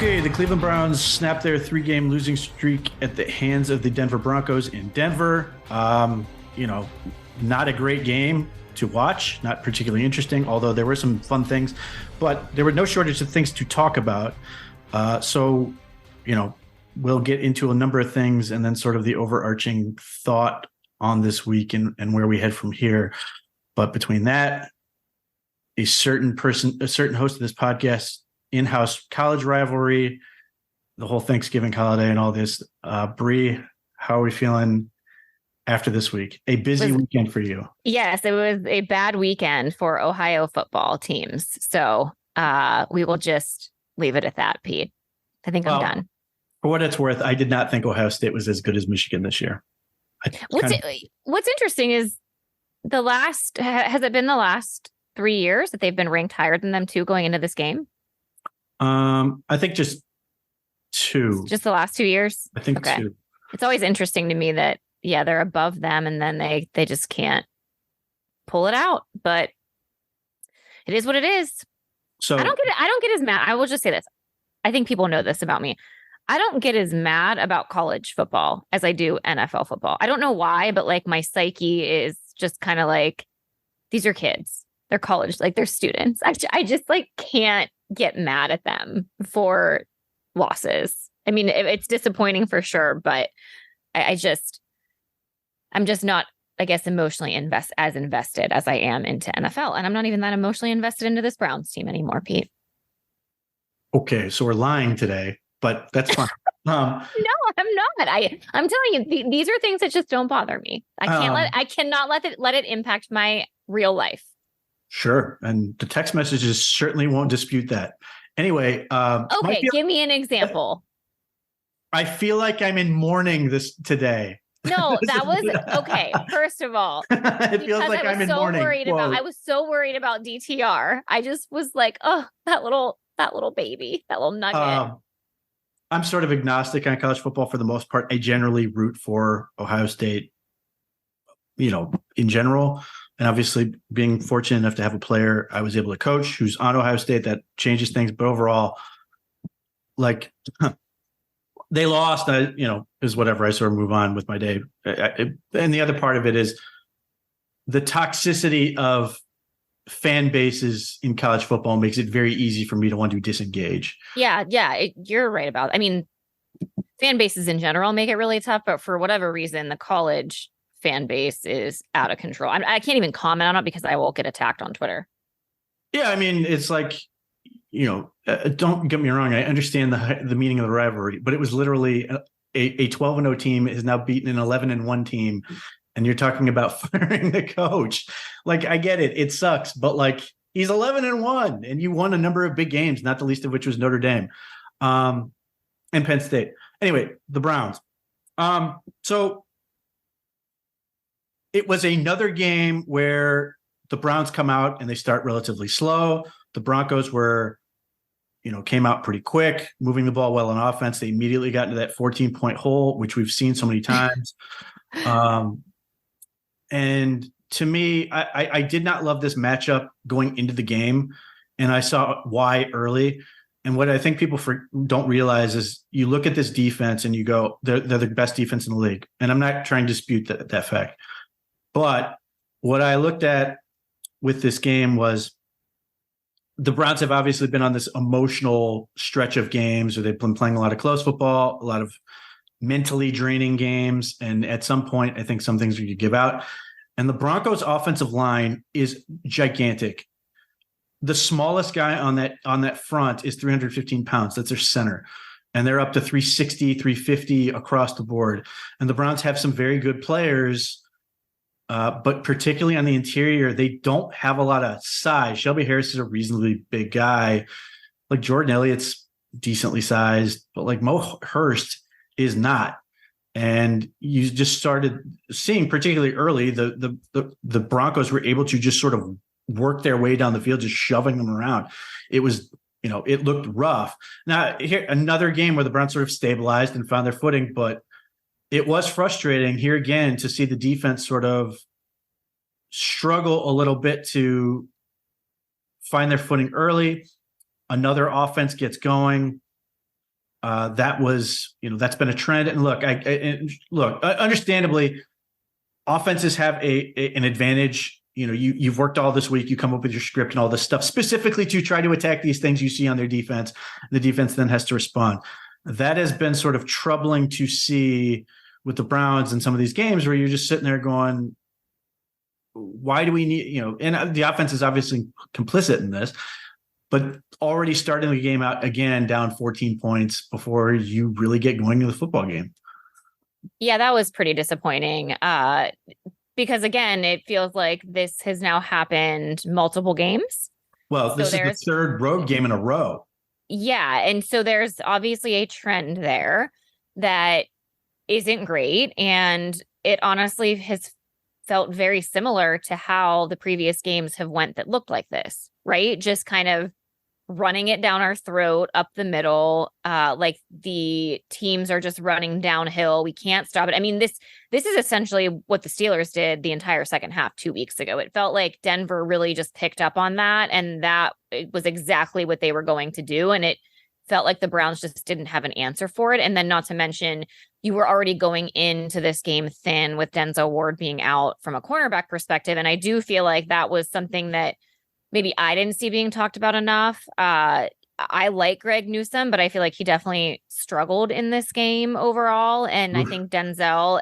Okay, the Cleveland Browns snapped their 3-game losing streak at the hands of the Denver Broncos in Denver. Not a great game to watch, not particularly interesting, although there were some fun things, but there were no shortage of things to talk about. So, we'll get into a number of things and then sort of the overarching thought on this week and where we head from here. But between that, a certain host of this podcast, in-house college rivalry, the whole Thanksgiving holiday and all this. Bree, how are we feeling after this week? A busy weekend for you. Yes, it was a bad weekend for Ohio football teams. So we will just leave it at that, Pete. I think I'm done. For what it's worth, I did not think Ohio State was as good as Michigan this year. What's interesting is has it been the last 3 years that they've been ranked higher than them too going into this game? I think just 2. Just the last 2 years? I think 2. It's always interesting to me that, they're above them and then they just can't pull it out. But it is what it is. So I don't get as mad. I will just say this. I think people know this about me. I don't get as mad about college football as I do NFL football. I don't know why, but like my psyche is just kind of like, these are kids. They're college, like they're students. I just like can't get mad at them for losses. I mean, it's disappointing for sure, but I'm just not, I guess, emotionally invested as I am into NFL. And I'm not even that emotionally invested into this Browns team anymore, Pete. Okay, so we're lying today, but that's fine. No, I'm not. I'm telling you, these are things that just don't bother me. I cannot let it impact my real life. Sure. And the text messages certainly won't dispute that. Anyway. Okay, give me an example. I feel like I'm in mourning today. No, that was okay. First of all, it feels like I'm in mourning. I was so worried about DTR. I just was like, oh, that little baby, that little nugget. I'm sort of agnostic on college football for the most part. I generally root for Ohio State, in general. And obviously being fortunate enough to have a player I was able to coach who's on Ohio State, that changes things. But overall, they lost, is whatever. I sort of move on with my day. And the other part of it is the toxicity of fan bases in college football makes it very easy for me to want to disengage. Yeah. You're right about it. I mean, fan bases in general make it really tough, but for whatever reason, the college fan base is out of control. I can't even comment on it because I will get attacked on Twitter. Yeah, I mean, it's like, don't get me wrong. I understand the meaning of the rivalry, but it was literally a 12-0 team is now beaten an 11-1 team, and you're talking about firing the coach. Like, I get it. It sucks, but like he's 11-1, and you won a number of big games, not the least of which was Notre Dame, and Penn State. Anyway, the Browns. So it was another game where the Browns come out and they start relatively slow. The Broncos came out pretty quick, moving the ball well on offense. They immediately got into that 14-point hole, which we've seen so many times. And to me, I did not love this matchup going into the game, and I saw why early. And what I think people don't realize is you look at this defense and you go, they're the best defense in the league. And I'm not trying to dispute that fact. But what I looked at with this game was the Browns have obviously been on this emotional stretch of games where they've been playing a lot of close football, a lot of mentally draining games. And at some point, I think some things we could give out. And the Broncos offensive line is gigantic. The smallest guy on that front is 315 pounds. That's their center. And they're up to 360, 350 across the board. And the Browns have some very good players. But particularly on the interior, they don't have a lot of size. Shelby Harris is a reasonably big guy. Like Jordan Elliott's decently sized, but like Mo Hurst is not. And you just started seeing, particularly early, the Broncos were able to just sort of work their way down the field, just shoving them around. It was, it looked rough. Now, here another game where the Browns sort of stabilized and found their footing, but it was frustrating here again to see the defense sort of struggle a little bit to find their footing early. Another offense gets going. That was, that's been a trend. And look, understandably, offenses have an advantage. You've worked all this week, you come up with your script and all this stuff specifically to try to attack these things you see on their defense. The defense then has to respond. That has been sort of troubling to see with the Browns in some of these games where you're just sitting there going, why do we need, and the offense is obviously complicit in this, but already starting the game out again, down 14 points before you really get going to the football game. Yeah, that was pretty disappointing. Because again, it feels like this has now happened multiple games. Well, this is the third road game in a row. Yeah. And so there's obviously a trend there that isn't great. And it honestly has felt very similar to how the previous games have went that looked like this, right? Just kind of running it down our throat up the middle. Like the teams are just running downhill. We can't stop it. I mean, this is essentially what the Steelers did the entire second half 2 weeks ago. It felt like Denver really just picked up on that, and that was exactly what they were going to do. And it felt like the Browns just didn't have an answer for it. And then not to mention, you were already going into this game thin with Denzel Ward being out from a cornerback perspective. And I do feel like that was something that maybe I didn't see being talked about enough. I like Greg Newsome, but I feel like he definitely struggled in this game overall. And I think Denzel,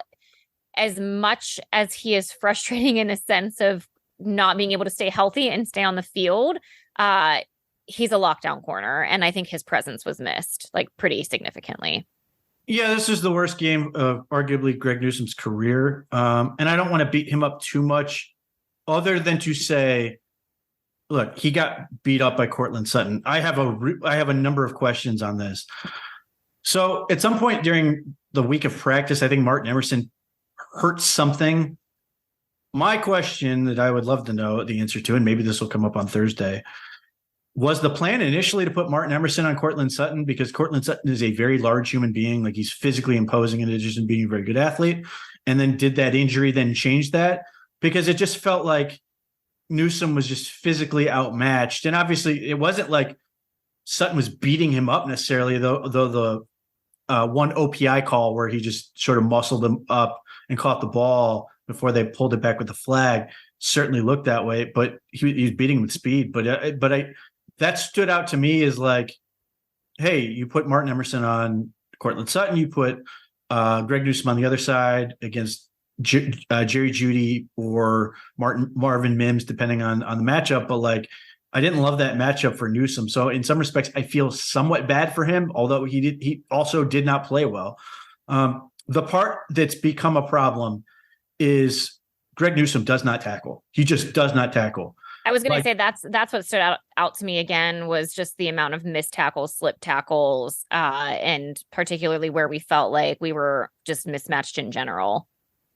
as much as he is frustrating in a sense of not being able to stay healthy and stay on the field, he's a lockdown corner. And I think his presence was missed like pretty significantly. Yeah, this is the worst game of arguably Greg Newsome's career. And I don't want to beat him up too much other than to say, look, he got beat up by Courtland Sutton. I have a number of questions on this. So at some point during the week of practice, I think Martin Emerson hurt something. My question that I would love to know the answer to, and maybe this will come up on Thursday, was the plan initially to put Martin Emerson on Courtland Sutton because Courtland Sutton is a very large human being, like he's physically imposing in addition to being a very good athlete. And then did that injury then change that? Because it just felt like Newsome was just physically outmatched. And obviously it wasn't like Sutton was beating him up necessarily, though the one OPI call where he just sort of muscled him up and caught the ball before they pulled it back with the flag certainly looked that way, but he was beating him with speed. That stood out to me as like, hey, you put Martin Emerson on Courtland Sutton, you put Greg Newsome on the other side against Jerry Jeudy or Marvin Mims, depending on the matchup. But like, I didn't love that matchup for Newsome. So in some respects, I feel somewhat bad for him, although he also did not play well. The part that's become a problem is Greg Newsome does not tackle. He just does not tackle. I was going to say that's what stood out to me again was just the amount of missed tackles, slip tackles, and particularly where we felt like we were just mismatched in general.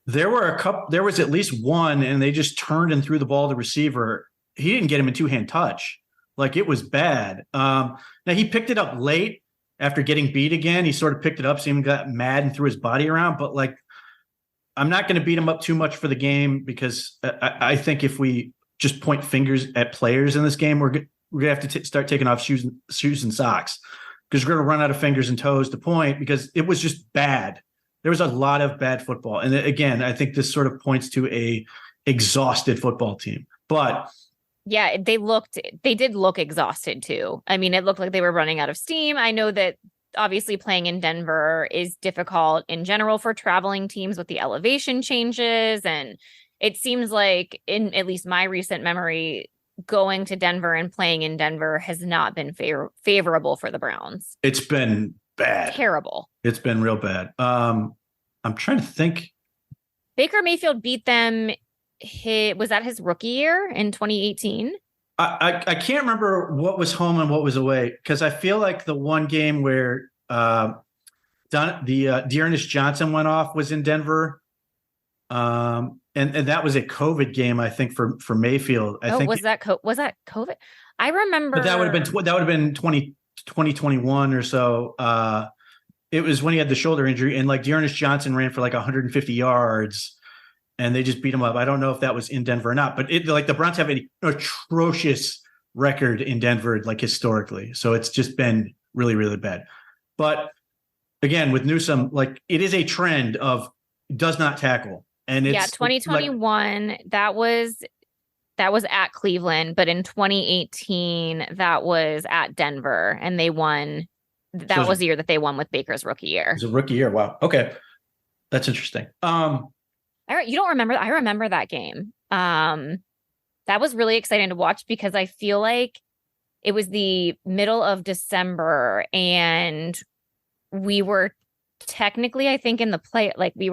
There was at least one, and they just turned and threw the ball to the receiver. He didn't get him in two-hand touch. Like, it was bad. Now, he picked it up late after getting beat again. He sort of picked it up, so he got mad and threw his body around. But, like, I'm not going to beat him up too much for the game because I think if we just point fingers at players in this game, we're going to have to start taking off shoes and socks because we're going to run out of fingers and toes to point because it was just bad. There was a lot of bad football. And again, I think this sort of points to a exhausted football team. But yeah, they did look exhausted too. I mean, it looked like they were running out of steam. I know that obviously playing in Denver is difficult in general for traveling teams with the elevation changes. And it seems like in at least my recent memory, going to Denver and playing in Denver has not been favorable for the Browns. It's been bad. Terrible. It's been real bad. I'm trying to think. Baker Mayfield beat them. Was that his rookie year in 2018? I can't remember what was home and what was away because I feel like the one game where Dearness Johnson went off was in Denver. And that was a COVID game, I think, for Mayfield. I think was that COVID? I remember. But that would have been 2021 or so. It was when he had the shoulder injury, and like Dearness Johnson ran for like 150 yards, and they just beat him up. I don't know if that was in Denver or not, but the Browns have an atrocious record in Denver, like historically. So it's just been really, really bad. But again, with Newsome, like it is a trend of does not tackle. And Yeah, it's like, 2021, that was at Cleveland, but in 2018, that was at Denver, and they won. so That was the year that they won with Baker's rookie year. it's a rookie year. Wow. Okay. That's interesting. You don't remember? I remember that game. That was really exciting to watch because I feel like it was the middle of December and we were technically, I think, in the play, like we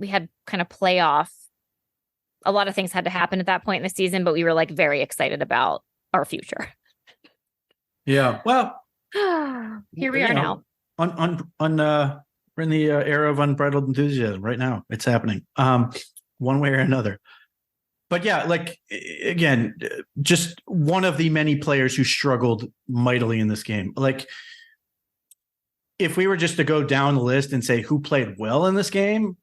had kind of playoff. A lot of things had to happen at that point in the season, but we were like very excited about our future. Yeah. Well, Here we are now. We're in the era of unbridled enthusiasm right now. It's happening, one way or another. But yeah, like again, just one of the many players who struggled mightily in this game. Like, if we were just to go down the list and say who played well in this game,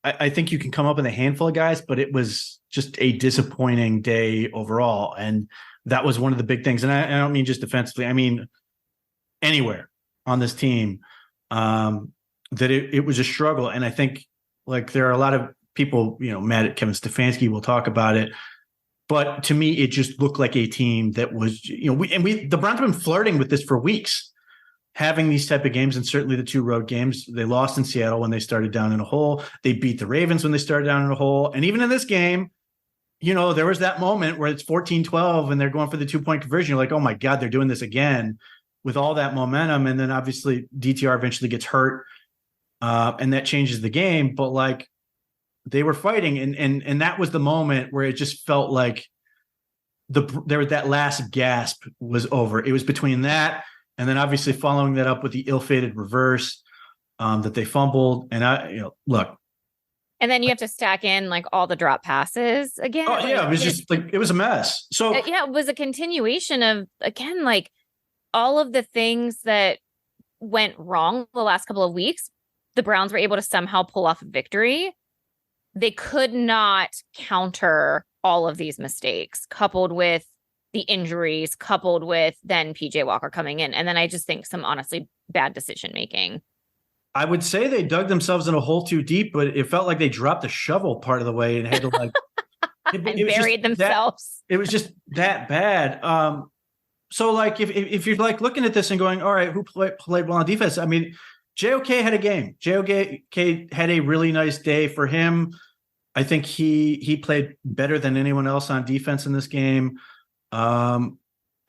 I think you can come up with a handful of guys, but it was just a disappointing day overall. And that was one of the big things. And I don't mean just defensively, I mean anywhere on this team, that it was a struggle. And I think like there are a lot of people, mad at Kevin Stefanski. We'll talk about it. But to me, it just looked like a team that was, the Browns have been flirting with this for weeks, having these type of games, and certainly the 2 road games. They lost in Seattle when they started down in a hole. They beat the Ravens when they started down in a hole. And even in this game, there was that moment where it's 14-12 and they're going for the 2-point conversion. You're like, oh my God, they're doing this again with all that momentum. And then obviously DTR eventually gets hurt, and that changes the game. But like they were fighting, and that was the moment where it just felt like there was that last gasp was over. It was between that and then obviously following that up with the ill-fated reverse that they fumbled. And look. And then you have to stack in like all the drop passes again. Oh yeah, it was just like it was a mess. So yeah, it was a continuation of, again, like all of the things that went wrong the last couple of weeks. The Browns were able to somehow pull off a victory. They could not counter all of these mistakes, coupled with the injuries, coupled with then PJ Walker coming in. And then I just think some honestly bad decision making. I would say they dug themselves in a hole too deep, but it felt like they dropped the shovel part of the way and had to like and buried themselves. It was just that bad. So like if you're like looking at this and going, all right, who played well on defense? I mean, JOK had a game. JOK had a really nice day for him. I think he played better than anyone else on defense in this game.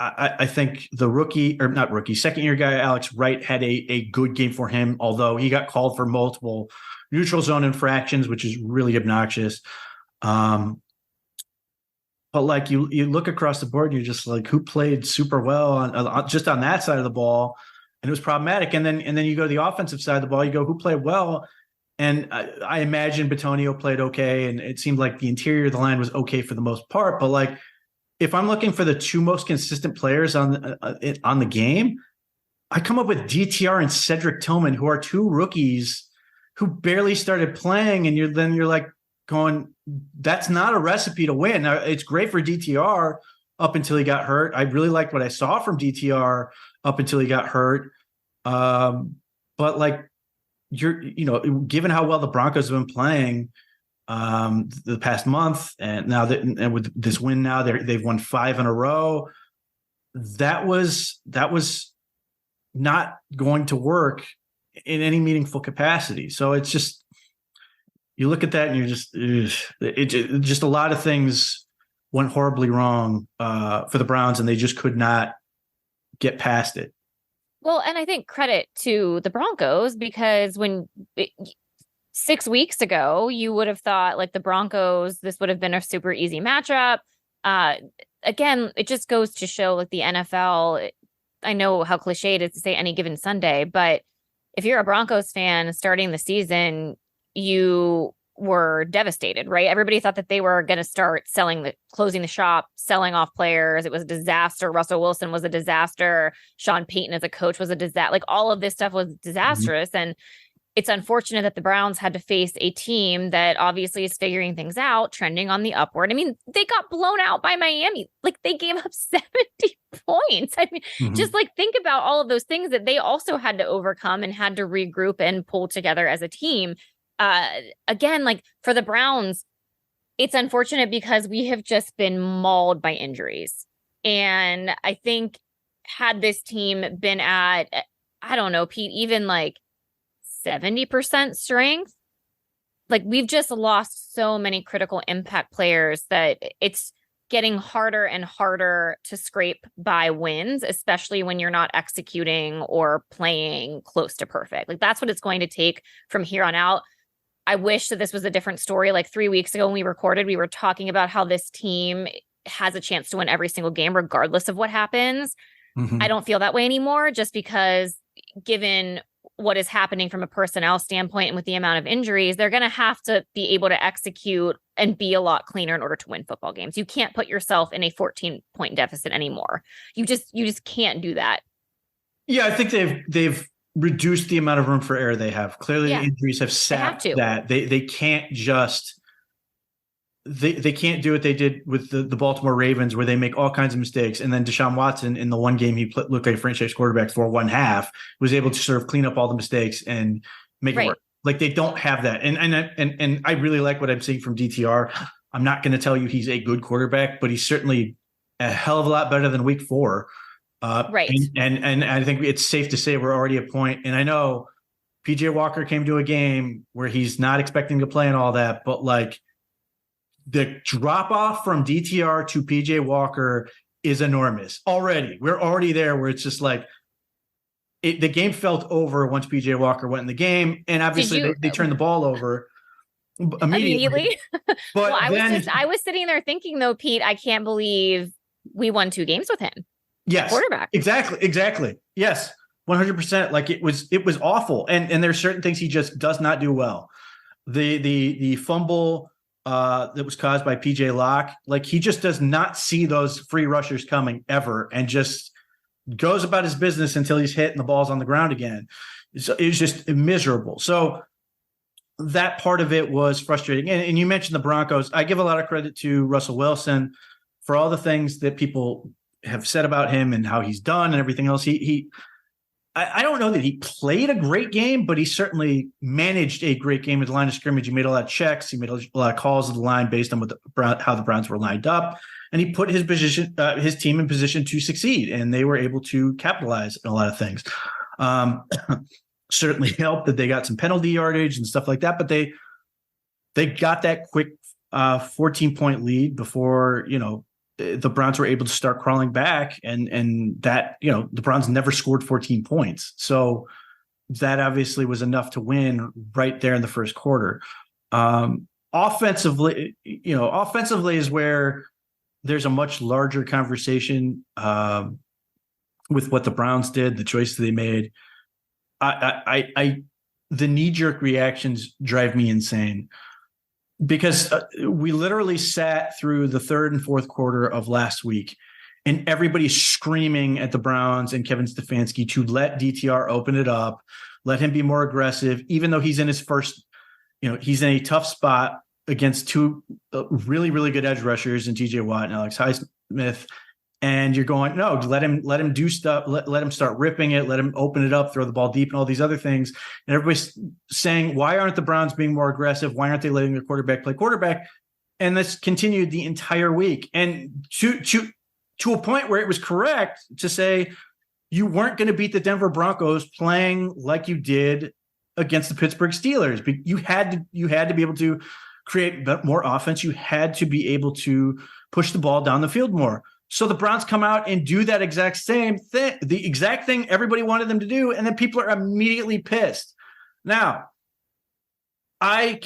I think the second year guy, Alex Wright, had a good game for him, although he got called for multiple neutral zone infractions, which is really obnoxious. But like you look across the board and you're just like, who played super well on just on that side of the ball? And it was problematic. And then you go to the offensive side of the ball, you go, who played well? And I imagine Bitonio played okay. And it seemed like the interior of the line was okay for the most part. But like, if I'm looking for the 2 most consistent players on the game, I come up with DTR and Cedric Tillman, who are 2 rookies who barely started playing. And you're like going, that's not a recipe to win. Now, it's great for DTR up until he got hurt. I really liked what I saw from DTR up until he got hurt. But like given how well the Broncos have been playing the past month, and now and with this win, now they've won 5 in a row. That was not going to work in any meaningful capacity. So it's just, you look at that and you're just, just a lot of things went horribly wrong for the Browns, and they just could not get past it. Well, and I think credit to the Broncos, because 6 weeks ago, you would have thought like the Broncos, this would have been a super easy matchup. Again, it just goes to show like the NFL. I know how cliche it is to say any given Sunday, but if you're a Broncos fan starting the season, you were devastated, right? Everybody thought that they were going to start closing the shop, selling off players. It was a disaster. Russell Wilson was a disaster. Sean Payton as a coach was a disaster. Like all of this stuff was disastrous. And it's unfortunate that the Browns had to face a team that obviously is figuring things out, trending on the upward. I mean, they got blown out by Miami. Like they gave up 70 points. I mean, just like think about all of those things that they also had to overcome and had to regroup and pull together as a team. Again, like for the Browns, it's unfortunate because we have just been mauled by injuries. And I think had this team been at, I don't know, Pete, even like 70% strength, like we've just lost so many critical impact players that it's getting harder and harder to scrape by wins, especially when you're not executing or playing close to perfect. Like that's what it's going to take from here on out. I wish that this was a different story. Like 3 weeks ago when we recorded, we were talking about how this team has a chance to win every single game, regardless of what happens. I don't feel that way anymore, just because given what is happening from a personnel standpoint and with the amount of injuries, they're going to have to be able to execute and be a lot cleaner in order to win football games. You can't put yourself in a 14-point deficit anymore. You just can't do that. Yeah, I think they've reduced the amount of room for error they have. Clearly, the injuries have sapped that. They can't just they can't do what they did with the Baltimore Ravens, where they make all kinds of mistakes. And then Deshaun Watson, in the one game he looked like a franchise quarterback for one half, was able to sort of clean up all the mistakes and make it work. Like they don't have that. And I really like what I'm seeing from DTR. I'm not going to tell you he's a good quarterback, but he's certainly a hell of a lot better than week 4. And I think it's safe to say we're already at a point. And I know PJ Walker came to a game where he's not expecting to play and all that, but like, the drop off from DTR to PJ Walker is enormous already. We're already there where it's just like the game felt over once PJ Walker went in the game. And obviously they turned the ball over immediately. But well, I was sitting there thinking though, Pete, I can't believe we won 2 games with him. Yes, quarterback. Exactly. Yes. 100%. Like it was awful. And there's certain things he just does not do well. The fumble that was caused by PJ Locke, like he just does not see those free rushers coming ever and just goes about his business until he's hit and the ball's on the ground again. So it was just miserable. So that part of it was frustrating. And you mentioned the Broncos. I give a lot of credit to Russell Wilson for all the things that people have said about him and how he's done and everything else. I don't know that he played a great game, but he certainly managed a great game at the line of scrimmage. He made a lot of checks. He made a lot of calls at the line based on how the Browns were lined up, and he put his team in position to succeed, and they were able to capitalize on a lot of things. Certainly helped that they got some penalty yardage and stuff like that, but they got that quick 14-point lead before the Browns were able to start crawling back, and that, the Browns never scored 14 points. So that obviously was enough to win right there in the first quarter. Offensively is where there's a much larger conversation with what the Browns did, the choices they made. The knee-jerk reactions drive me insane. Because we literally sat through the third and fourth quarter of last week, and everybody's screaming at the Browns and Kevin Stefanski to let DTR open it up, let him be more aggressive, even though he's in his first, he's in a tough spot against 2 really, really good edge rushers in TJ Watt and Alex Highsmith. And you're going, no, let him do stuff. Let him start ripping it. Let him open it up, throw the ball deep and all these other things. And everybody's saying, why aren't the Browns being more aggressive? Why aren't they letting their quarterback play quarterback? And this continued the entire week. And to a point where it was correct to say you weren't going to beat the Denver Broncos playing like you did against the Pittsburgh Steelers. You had to be able to create more offense. You had to be able to push the ball down the field more. So the Browns come out and do that exact same thing, the exact thing everybody wanted them to do, and then people are immediately pissed. Now, I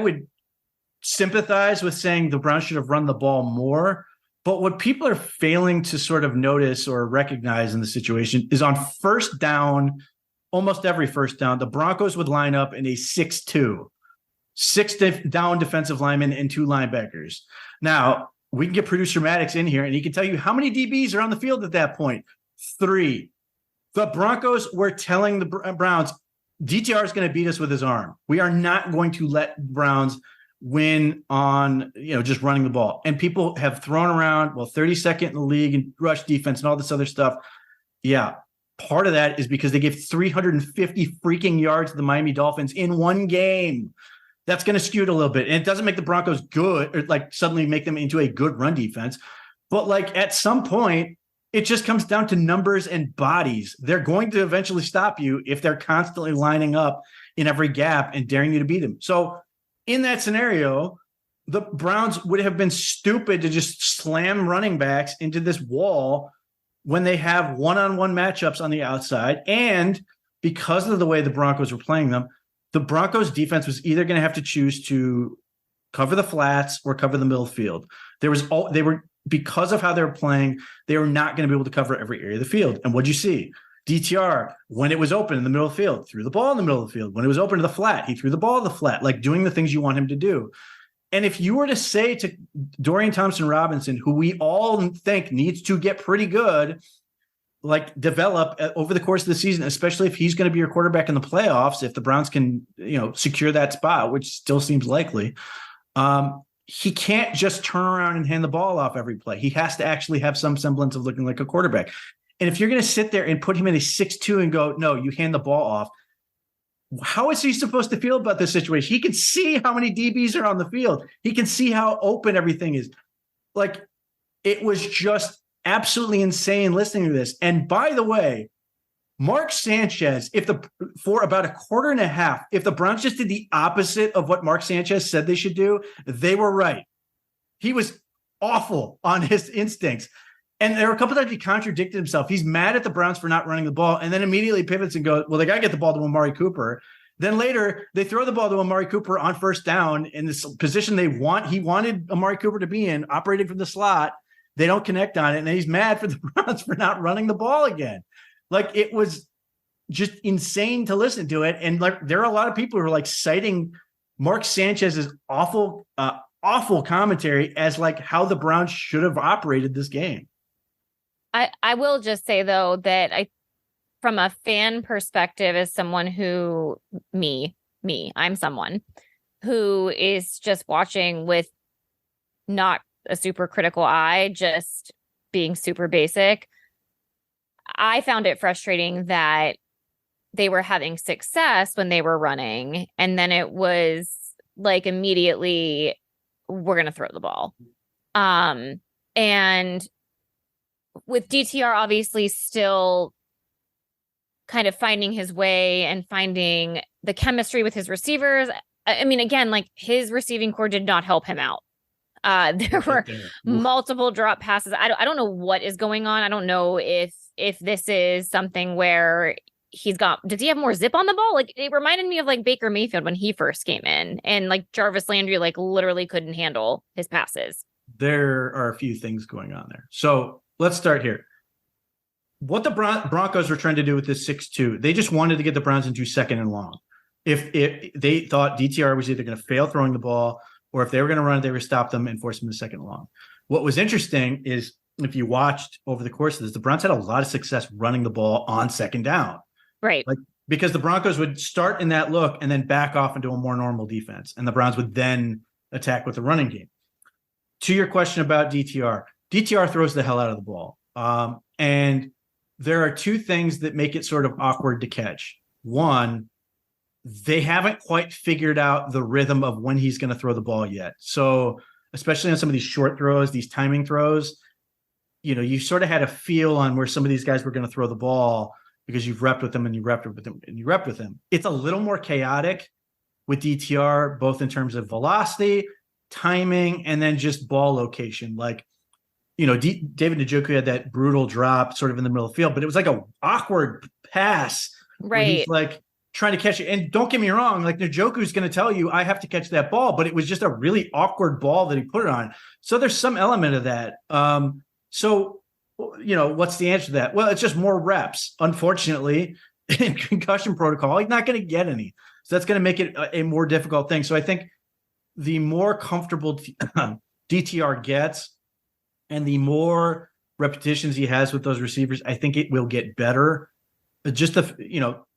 would sympathize with saying the Browns should have run the ball more, but what people are failing to sort of notice or recognize in the situation is on first down, almost every first down, the Broncos would line up in a 6-2, 6-down defensive linemen and 2 linebackers. Now, we can get producer Maddox in here, and he can tell you how many DBs are on the field at that point. 3. The Broncos were telling the Browns, DTR is going to beat us with his arm. We are not going to let Browns win on, just running the ball. And people have thrown around, 32nd in the league and rush defense and all this other stuff. Yeah. Part of that is because they gave 350 freaking yards to the Miami Dolphins in one game. That's going to skew it a little bit. And it doesn't make the Broncos good or like suddenly make them into a good run defense. But like at some point, it just comes down to numbers and bodies. They're going to eventually stop you if they're constantly lining up in every gap and daring you to beat them. So in that scenario, the Browns would have been stupid to just slam running backs into this wall when they have one-on-one matchups on the outside. And because of the way the Broncos were playing them, the Broncos defense was either going to have to choose to cover the flats or cover the middle field. Because of how they were playing, they were not going to be able to cover every area of the field. And what'd you see? DTR, when it was open in the middle of the field, threw the ball in the middle of the field. When it was open to the flat, he threw the ball to the flat, like doing the things you want him to do. And if you were to say to Dorian Thompson-Robinson, who we all think needs to get pretty good, like develop over the course of the season, especially if he's going to be your quarterback in the playoffs, if the Browns can, secure that spot, which still seems likely, he can't just turn around and hand the ball off every play. He has to actually have some semblance of looking like a quarterback. And if you're going to sit there and put him in a 6'2" and go, no, you hand the ball off, how is he supposed to feel about this situation? He can see how many DBs are on the field. He can see how open everything is. Like, it was just absolutely insane listening to this. And by the way, Mark Sanchez, for about a quarter and a half, if the Browns just did the opposite of what Mark Sanchez said they should do, they were right. He was awful on his instincts. And there were a couple times he contradicted himself. He's mad at the Browns for not running the ball, and then immediately pivots and goes, well, they got to get the ball to Amari Cooper. Then later, they throw the ball to Amari Cooper on first down in this position he wanted Amari Cooper to be in, operating from the slot. They don't connect on it, and he's mad for the Browns for not running the ball again. Like, it was just insane to listen to it. And like, there are a lot of people who are like citing Mark Sanchez's awful commentary as like how the Browns should have operated this game. I will just say though that from a fan perspective, as someone who I'm someone who is just watching with not a super critical eye, just being super basic. I found it frustrating that they were having success when they were running, and then it was like immediately we're going to throw the ball. And with DTR obviously still kind of finding his way and finding the chemistry with his receivers. I mean, again, like his receiving core did not help him out. There were multiple drop passes. I don't know what is going on. I don't know if this is something where does he have more zip on the ball? Like, it reminded me of like Baker Mayfield when he first came in, and like Jarvis Landry, like literally couldn't handle his passes. There are a few things going on there. So let's start here. What the Broncos were trying to do with this 6-2, they just wanted to get the Browns into second and long. If they thought DTR was either going to fail throwing the ball, or if they were going to run it, they would stop them and force them to second and long. What was interesting is, if you watched over the course of this, the Browns had a lot of success running the ball on second down. Right. Like, because the Broncos would start in that look and then back off into a more normal defense, and the Browns would then attack with the running game. To your question about DTR throws the hell out of the ball. And there are two things that make it sort of awkward to catch. One, they haven't quite figured out the rhythm of when he's going to throw the ball yet. So especially on some of these short throws, these timing throws, you sort of had a feel on where some of these guys were going to throw the ball because you've repped with them and you repped with them and you repped with them. It's a little more chaotic with DTR, both in terms of velocity, timing, and then just ball location. Like, David Njoku had that brutal drop sort of in the middle of the field, but it was like a awkward pass. Right. He's like trying to catch it. And don't get me wrong, like Njoku's going to tell you, I have to catch that ball, but it was just a really awkward ball that he put it on. So there's some element of that. So, what's the answer to that? Well, it's just more reps. Unfortunately, in concussion protocol, he's not going to get any. So that's going to make it a more difficult thing. So I think the more comfortable DTR gets and the more repetitions he has with those receivers, I think it will get better. Just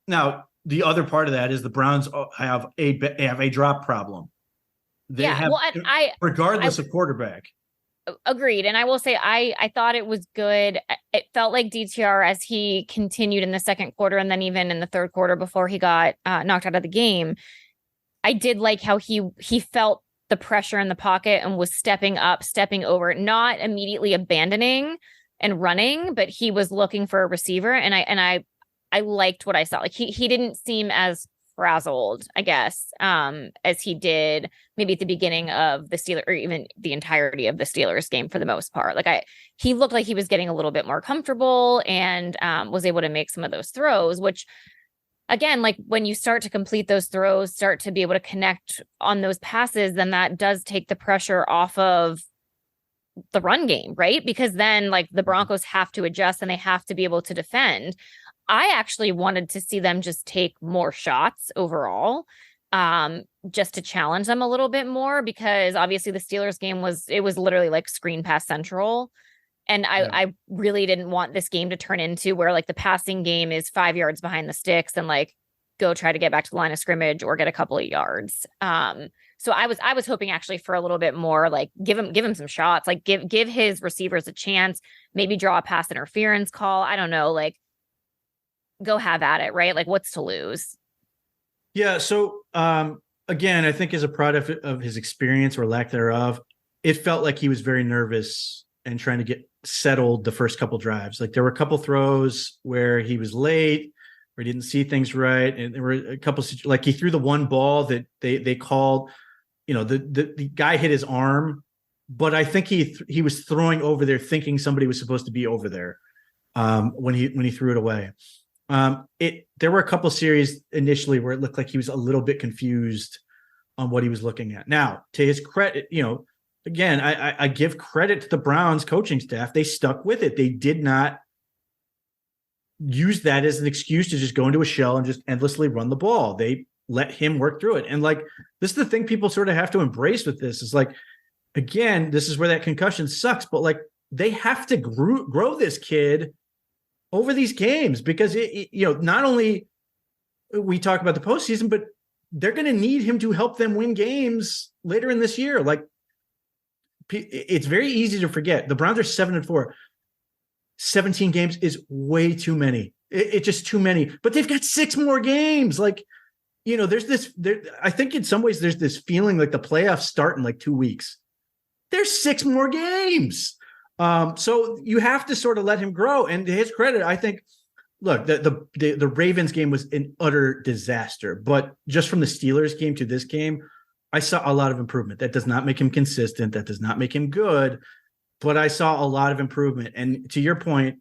now the other part of that is the Browns have a drop problem. They Yeah. have, Well, and I regardless of quarterback. agreed. And I will say I thought it was good. It felt like DTR as he continued in the second quarter and then even in the third quarter before he got knocked out of the game. I did like how he felt the pressure in the pocket and was stepping up, stepping over, not immediately abandoning and running, but he was looking for a receiver. And I liked what I saw. Like he didn't seem as frazzled, I guess, as he did maybe at the beginning of the Steelers or even the entirety of the Steelers game for the most part. He looked like he was getting a little bit more comfortable and was able to make some of those throws, which again, like when you start to complete those throws, start to be able to connect on those passes, then that does take the pressure off of the run game, right? Because then like the Broncos have to adjust and they have to be able to defend. I actually wanted to see them just take more shots overall, just to challenge them a little bit more, because obviously the Steelers game was literally like screen pass central. And I really didn't want this game to turn into where like the passing game is 5 yards behind the sticks and like go try to get back to the line of scrimmage or get a couple of yards. So I was hoping actually for a little bit more, like give him some shots, like give his receivers a chance, maybe draw a pass interference call. I don't know, like go have at it, right? Like what's to lose? Yeah. So again, I think as a product of his experience or lack thereof, it felt like he was very nervous and trying to get settled the first couple drives. Like there were a couple throws where he was late or he didn't see things right. And there were a couple, like he threw the one ball that they called, the guy hit his arm, but I think he was throwing over there thinking somebody was supposed to be over there when he threw it away. There were a couple series initially where it looked like he was a little bit confused on what he was looking at. Now, to his credit, again, I give credit to the Browns coaching staff. They stuck with it. They did not use that as an excuse to just go into a shell and just endlessly run the ball. They let him work through it. And like, this is the thing people sort of have to embrace with this is like, again, this is where that concussion sucks, but like they have to grow this kid over these games because not only we talk about the postseason, but they're going to need him to help them win games later in this year. Like it's very easy to forget. The Browns are 7-4. 17 games is way too many. It's just too many, but they've got 6 more games. Like, I think in some ways there's this feeling like the playoffs start in like 2 weeks. There's 6 more games. So you have to sort of let him grow. And to his credit, I think, look, the Ravens game was an utter disaster, but just from the Steelers game to this game, I saw a lot of improvement. That does not make him consistent. That does not make him good, but I saw a lot of improvement. And to your point,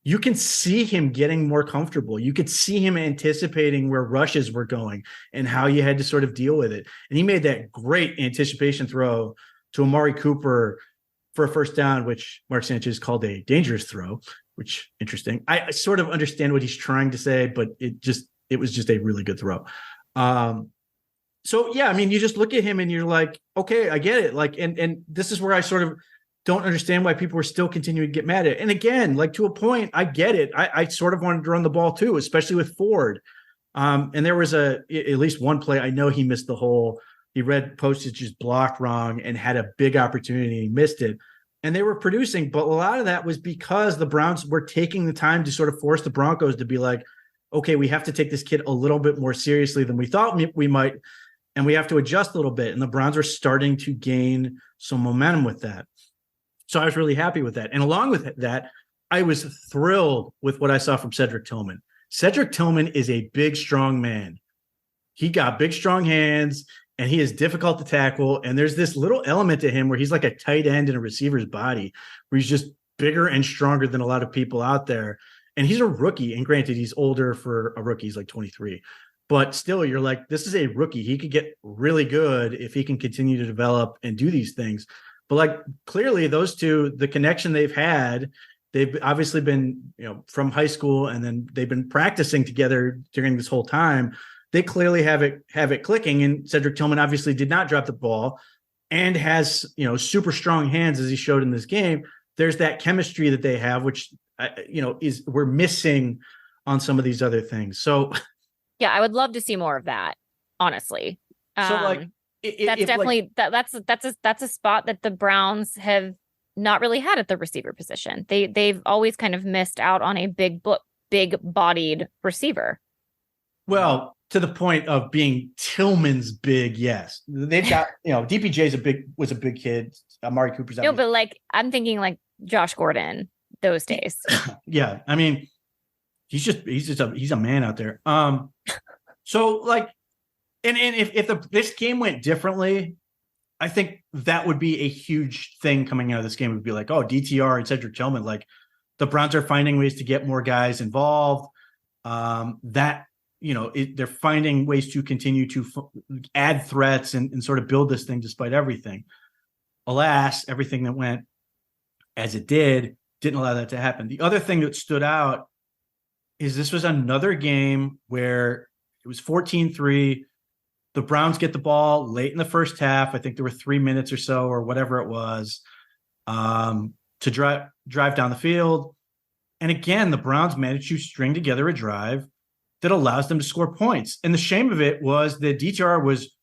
you can see him getting more comfortable. You could see him anticipating where rushes were going and how you had to sort of deal with it. And he made that great anticipation throw to Amari Cooper for a first down, which Mark Sanchez called a dangerous throw, which interesting. I sort of understand what he's trying to say, but it was just a really good throw. So yeah, I mean, you just look at him and you're like, okay, I get it. Like, and this is where I sort of don't understand why people are still continuing to get mad at it. And again, like to a point, I get it. I sort of wanted to run the ball too, especially with Ford. And there was at least one play, I know he missed the hole. He read Postage's block wrong and had a big opportunity and he missed it. And they were producing, but a lot of that was because the Browns were taking the time to sort of force the Broncos to be like, okay, we have to take this kid a little bit more seriously than we thought we might. And we have to adjust a little bit. And the Browns are starting to gain some momentum with that. So I was really happy with that. And along with that, I was thrilled with what I saw from Cedric Tillman. Cedric Tillman is a big, strong man. He got big, strong hands, and he is difficult to tackle. And there's this little element to him where he's like a tight end in a receiver's body, where he's just bigger and stronger than a lot of people out there. And he's a rookie. And granted, he's older for a rookie. He's like 23. But still, you're like, this is a rookie. He could get really good if he can continue to develop and do these things. But like clearly those two, the connection they've had, they've obviously been, from high school, and then they've been practicing together during this whole time. They clearly have it clicking. And Cedric Tillman obviously did not drop the ball and has, super strong hands as he showed in this game. There's that chemistry that they have, which, we're missing on some of these other things. So Yeah, I would love to see more of that, honestly. So like, That's if like, definitely that's a spot that the Browns have not really had at the receiver position. They've always kind of missed out on a big bodied receiver. well, to the point of being Tillman's big, yes, they've got, DPJ's was a big kid. Amari Cooper's No, but like I'm thinking like Josh Gordon those days. yeah. I mean, he's a man out there. So like, and if this game went differently, I think that would be a huge thing coming out of this game. Would be like, oh, DTR and Cedric Tillman, like the Browns are finding ways to get more guys involved. They're finding ways to continue to add threats and sort of build this thing despite everything. Alas, everything that went as it didn't allow that to happen. The other thing that stood out is this was another game where it was 14-3. The Browns get the ball late in the first half. I think there were 3 minutes or so or whatever it was to drive down the field. And again, the Browns managed to string together a drive that allows them to score points. And the shame of it was that DTR was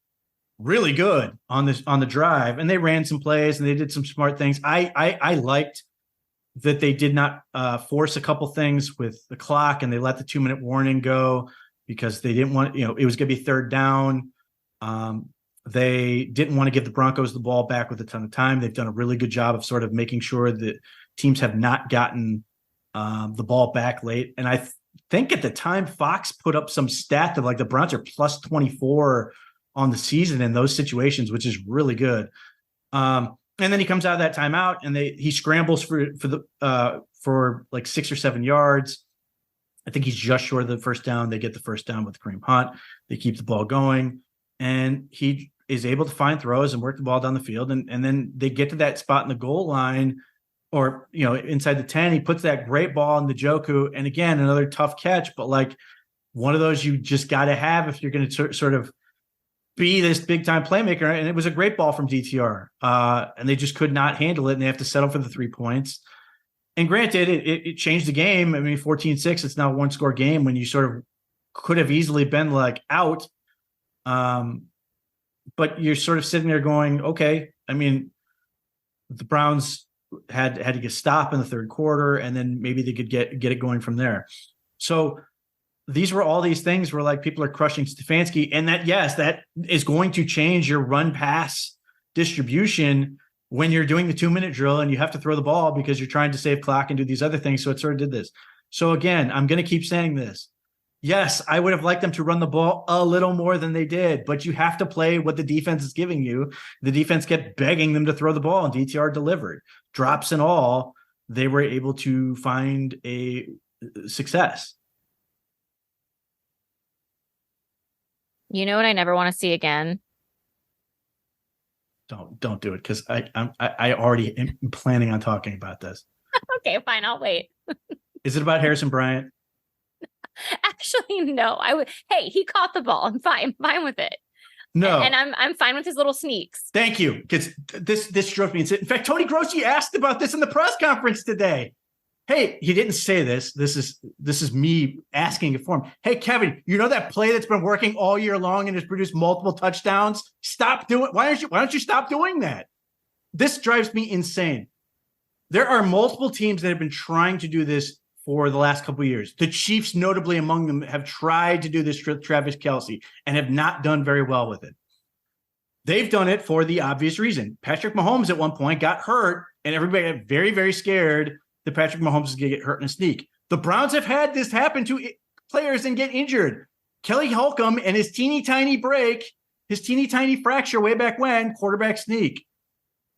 really good on the drive, and they ran some plays and they did some smart things. I liked that they did not force a couple things with the clock, and they let the 2-minute warning go because they didn't want, it was going to be third down. They didn't want to give the Broncos the ball back with a ton of time. They've done a really good job of sort of making sure that teams have not gotten the ball back late. And I think at the time Fox put up some stat that like the Browns are plus 24 on the season in those situations, which is really good. And then he comes out of that timeout and he scrambles for like 6 or 7 yards. I think he's just short of the first down. They get the first down with Kareem Hunt. They keep the ball going, and he is able to find throws and work the ball down the field. And then they get to that spot in the goal line or, inside the 10, he puts that great ball in the Njoku. And again, another tough catch, but like one of those you just got to have if you're going to sort of be this big time playmaker. And it was a great ball from DTR. And they just could not handle it. And they have to settle for the 3 points. And granted, it changed the game. I mean, 14-6, it's now a 1-score game when you sort of could have easily been like out. But you're sort of sitting there going, okay, I mean, the Browns had to get a stop in the third quarter, and then maybe they could get it going from there. So these were all these things where like people are crushing Stefanski, and that is going to change your run pass distribution when you're doing the 2-minute drill and you have to throw the ball because you're trying to save clock and do these other things. So it sort of did this. So again, I'm going to keep saying this. Yes, I would have liked them to run the ball a little more than they did, but you have to play what the defense is giving you. The defense kept begging them to throw the ball, and DTR delivered. Drops and all, they were able to find a success. You know what I never want to see again? Don't do it, because I already am planning on talking about this. Okay, fine, I'll wait. Is it about Harrison Bryant? Actually, no. Hey, he caught the ball. I'm fine with it. No, and I'm fine with his little sneaks. Thank you, because this drove me insane. In fact, Tony Grossi asked about this in the press conference today. Hey, he didn't say this. This is me asking it for him. Hey, Kevin, you know that play that's been working all year long and has produced multiple touchdowns? Stop doing. Why don't you stop doing that? This drives me insane. There are multiple teams that have been trying to do this for the last couple of years. The Chiefs, notably among them, have tried to do this with Travis Kelce and have not done very well with it. They've done it for the obvious reason. Patrick Mahomes at one point got hurt, and everybody got very, very scared that Patrick Mahomes is going to get hurt in a sneak. The Browns have had this happen to players and get injured. Kelly Holcomb and his teeny tiny fracture way back when, quarterback sneak.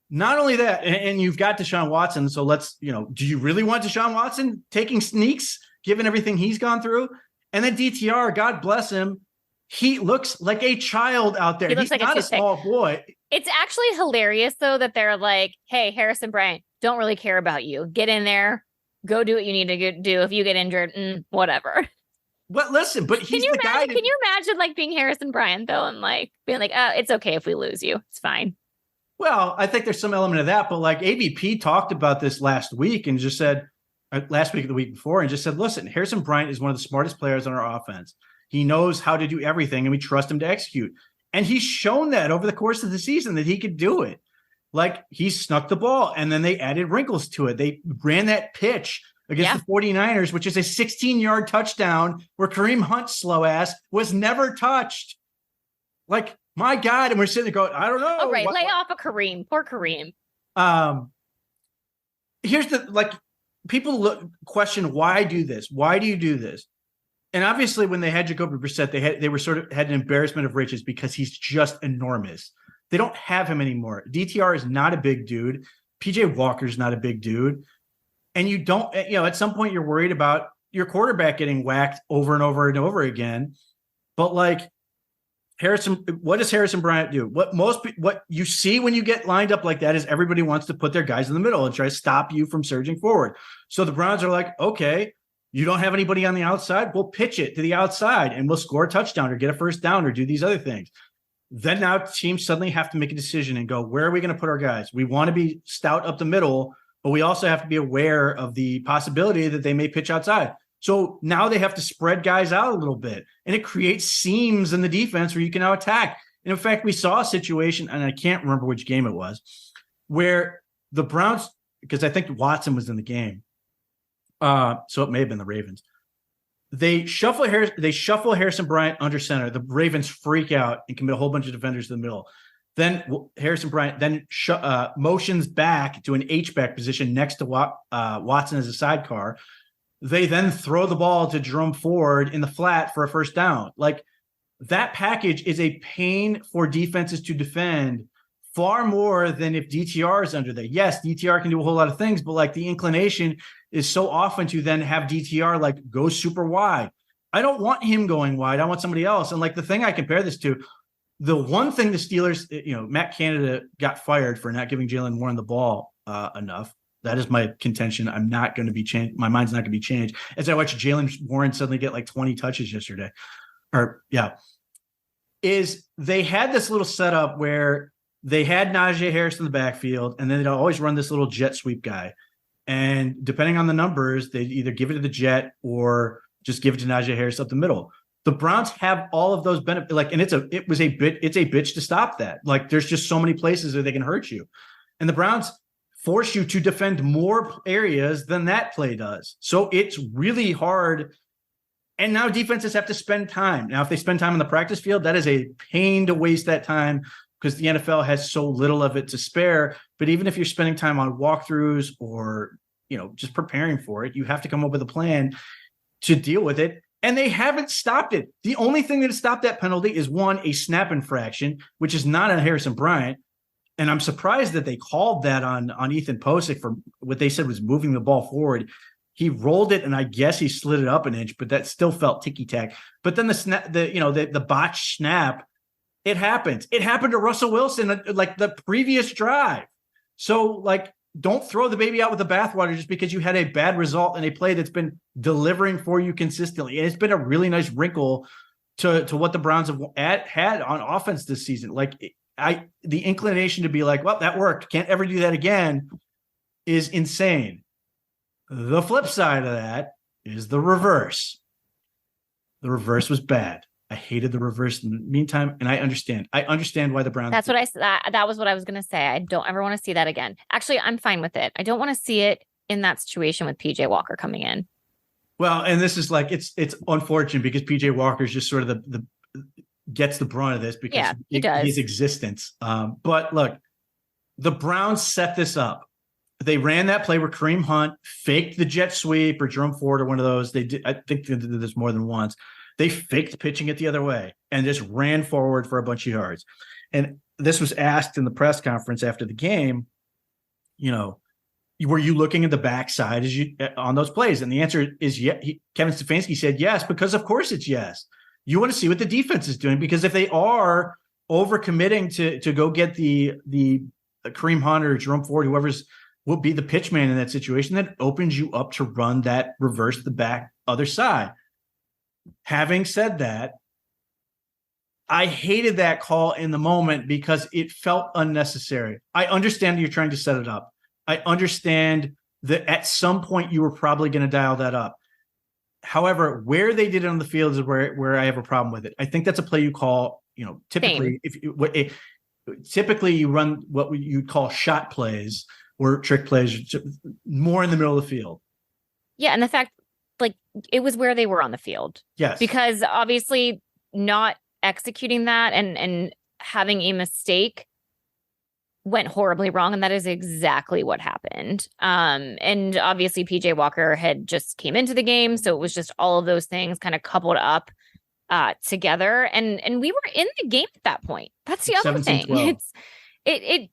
Not only that, and you've got Deshaun Watson, so do you really want Deshaun Watson taking sneaks, given everything he's gone through? And then DTR, God bless him, he looks like a child out there. He's like not a small boy. It's actually hilarious, though, that they're like, hey, Harrison Bryant, don't really care about you. Get in there. Go do what you need to do. If you get injured, whatever. Well, listen, but he's the guy. Can you imagine like being Harrison Bryant, though, and like being like, oh, it's okay if we lose you. It's fine. Well, I think there's some element of that, but like AVP talked about this last week and just said, last week or the week before, and just said, listen, Harrison Bryant is one of the smartest players on our offense. He knows how to do everything, and we trust him to execute. And he's shown that over the course of the season that he could do it. Like, he snuck the ball, and then they added wrinkles to it. They ran that pitch against the 49ers, which is a 16-yard touchdown where Kareem Hunt's slow ass was never touched. Like, my God. And we're sitting there going, I don't know. All right, lay off of Kareem. Poor Kareem. Here's people question, why do this? Why do you do this? And obviously, when they had Jacoby Brissett, they had an embarrassment of riches because he's just enormous. They don't have him anymore. DTR is not a big dude. PJ Walker's not a big dude. And you don't, at some point you're worried about your quarterback getting whacked over and over and over again. But like, what does Harrison Bryant do? What you see when you get lined up like that is everybody wants to put their guys in the middle and try to stop you from surging forward. So the Browns are like, okay, you don't have anybody on the outside. We'll pitch it to the outside and we'll score a touchdown or get a first down or do these other things. Then now teams suddenly have to make a decision and go, where are we going to put our guys? We want to be stout up the middle, but we also have to be aware of the possibility that they may pitch outside. So now they have to spread guys out a little bit, and it creates seams in the defense where you can now attack. And in fact, we saw a situation, and I can't remember which game it was, where the Browns, because I think Watson was in the game, so it may have been the Ravens. They shuffle Harrison Bryant under center. The Ravens freak out and commit a whole bunch of defenders to the middle. Then Harrison Bryant motions back to an H-back position next to Watson as a sidecar. They then throw the ball to Jerome Ford in the flat for a first down. Like, that package is a pain for defenses to defend far more than if DTR is under there. Yes, DTR can do a whole lot of things, but like, the inclination is so often to then have DTR like go super wide. I don't want him going wide. I want somebody else. And like, the thing I compare this to, the one thing the Steelers, Matt Canada got fired for not giving Jalen Warren the ball enough. That is my contention. I'm not going to be changed. My mind's not going to be changed as I watched Jalen Warren suddenly get like 20 touches yesterday. Is they had this little setup where they had Najee Harris in the backfield, and then they'd always run this little jet sweep guy. And depending on the numbers, they'd either give it to the jet or just give it to Najee Harris up the middle. The Browns have all of those benefits. Like, and it's a bitch to stop that. Like, there's just so many places where they can hurt you. And the Browns force you to defend more areas than that play does. So it's really hard. And now defenses have to spend time. Now, if they spend time on the practice field, that is a pain to waste that time because the NFL has so little of it to spare. But even if you're spending time on walkthroughs or, just preparing for it, you have to come up with a plan to deal with it. And they haven't stopped it. The only thing that has stopped that penalty is a snap infraction, which is not on Harrison Bryant. And I'm surprised that they called that on Ethan Posick for what they said was moving the ball forward. He rolled it, and I guess he slid it up an inch, but that still felt ticky-tack. But then the botched snap, it happens. It happened to Russell Wilson like the previous drive. So, like, don't throw the baby out with the bathwater just because you had a bad result in a play that's been delivering for you consistently. And it's been a really nice wrinkle to what the Browns have had on offense this season. Like, the inclination to be like, well, that worked, can't ever do that again, is insane. The flip side of that is the reverse. The reverse was bad. I hated the reverse in the meantime, and I understand. I understand why the Browns. That's what I said. That was what I was going to say. I don't ever want to see that again. Actually, I'm fine with it. I don't want to see it in that situation with PJ Walker coming in. Well, and this is like, it's unfortunate because PJ Walker is just sort of the gets the brunt of this because his existence. But look, the Browns set this up. They ran that play where Kareem Hunt faked the jet sweep or Jerome Ford or one of those. They did. I think they did this more than once. They faked pitching it the other way and just ran forward for a bunch of yards. And this was asked in the press conference after the game, were you looking at the backside on those plays? And the answer is yes. Kevin Stefanski said yes, because of course it's yes. You want to see what the defense is doing, because if they are overcommitting to go get the Kareem Hunt or Jerome Ford, will be the pitch man in that situation, that opens you up to run that reverse the back other side. Having said that, I hated that call in the moment because it felt unnecessary. I understand you're trying to set it up. I understand that at some point you were probably going to dial that up. However, where they did it on the field is where I have a problem with it. I think that's a play you call, Same. typically typically you run what you'd call shot plays or trick plays more in the middle of the field. Yeah, and the fact like it was where they were on the field. Yes. Because obviously not executing that and having a mistake went horribly wrong, and that is exactly what happened. And obviously PJ Walker had just came into the game, so it was just all of those things kind of coupled up together, and we were in the game at that point. That's the other thing. 17-12. It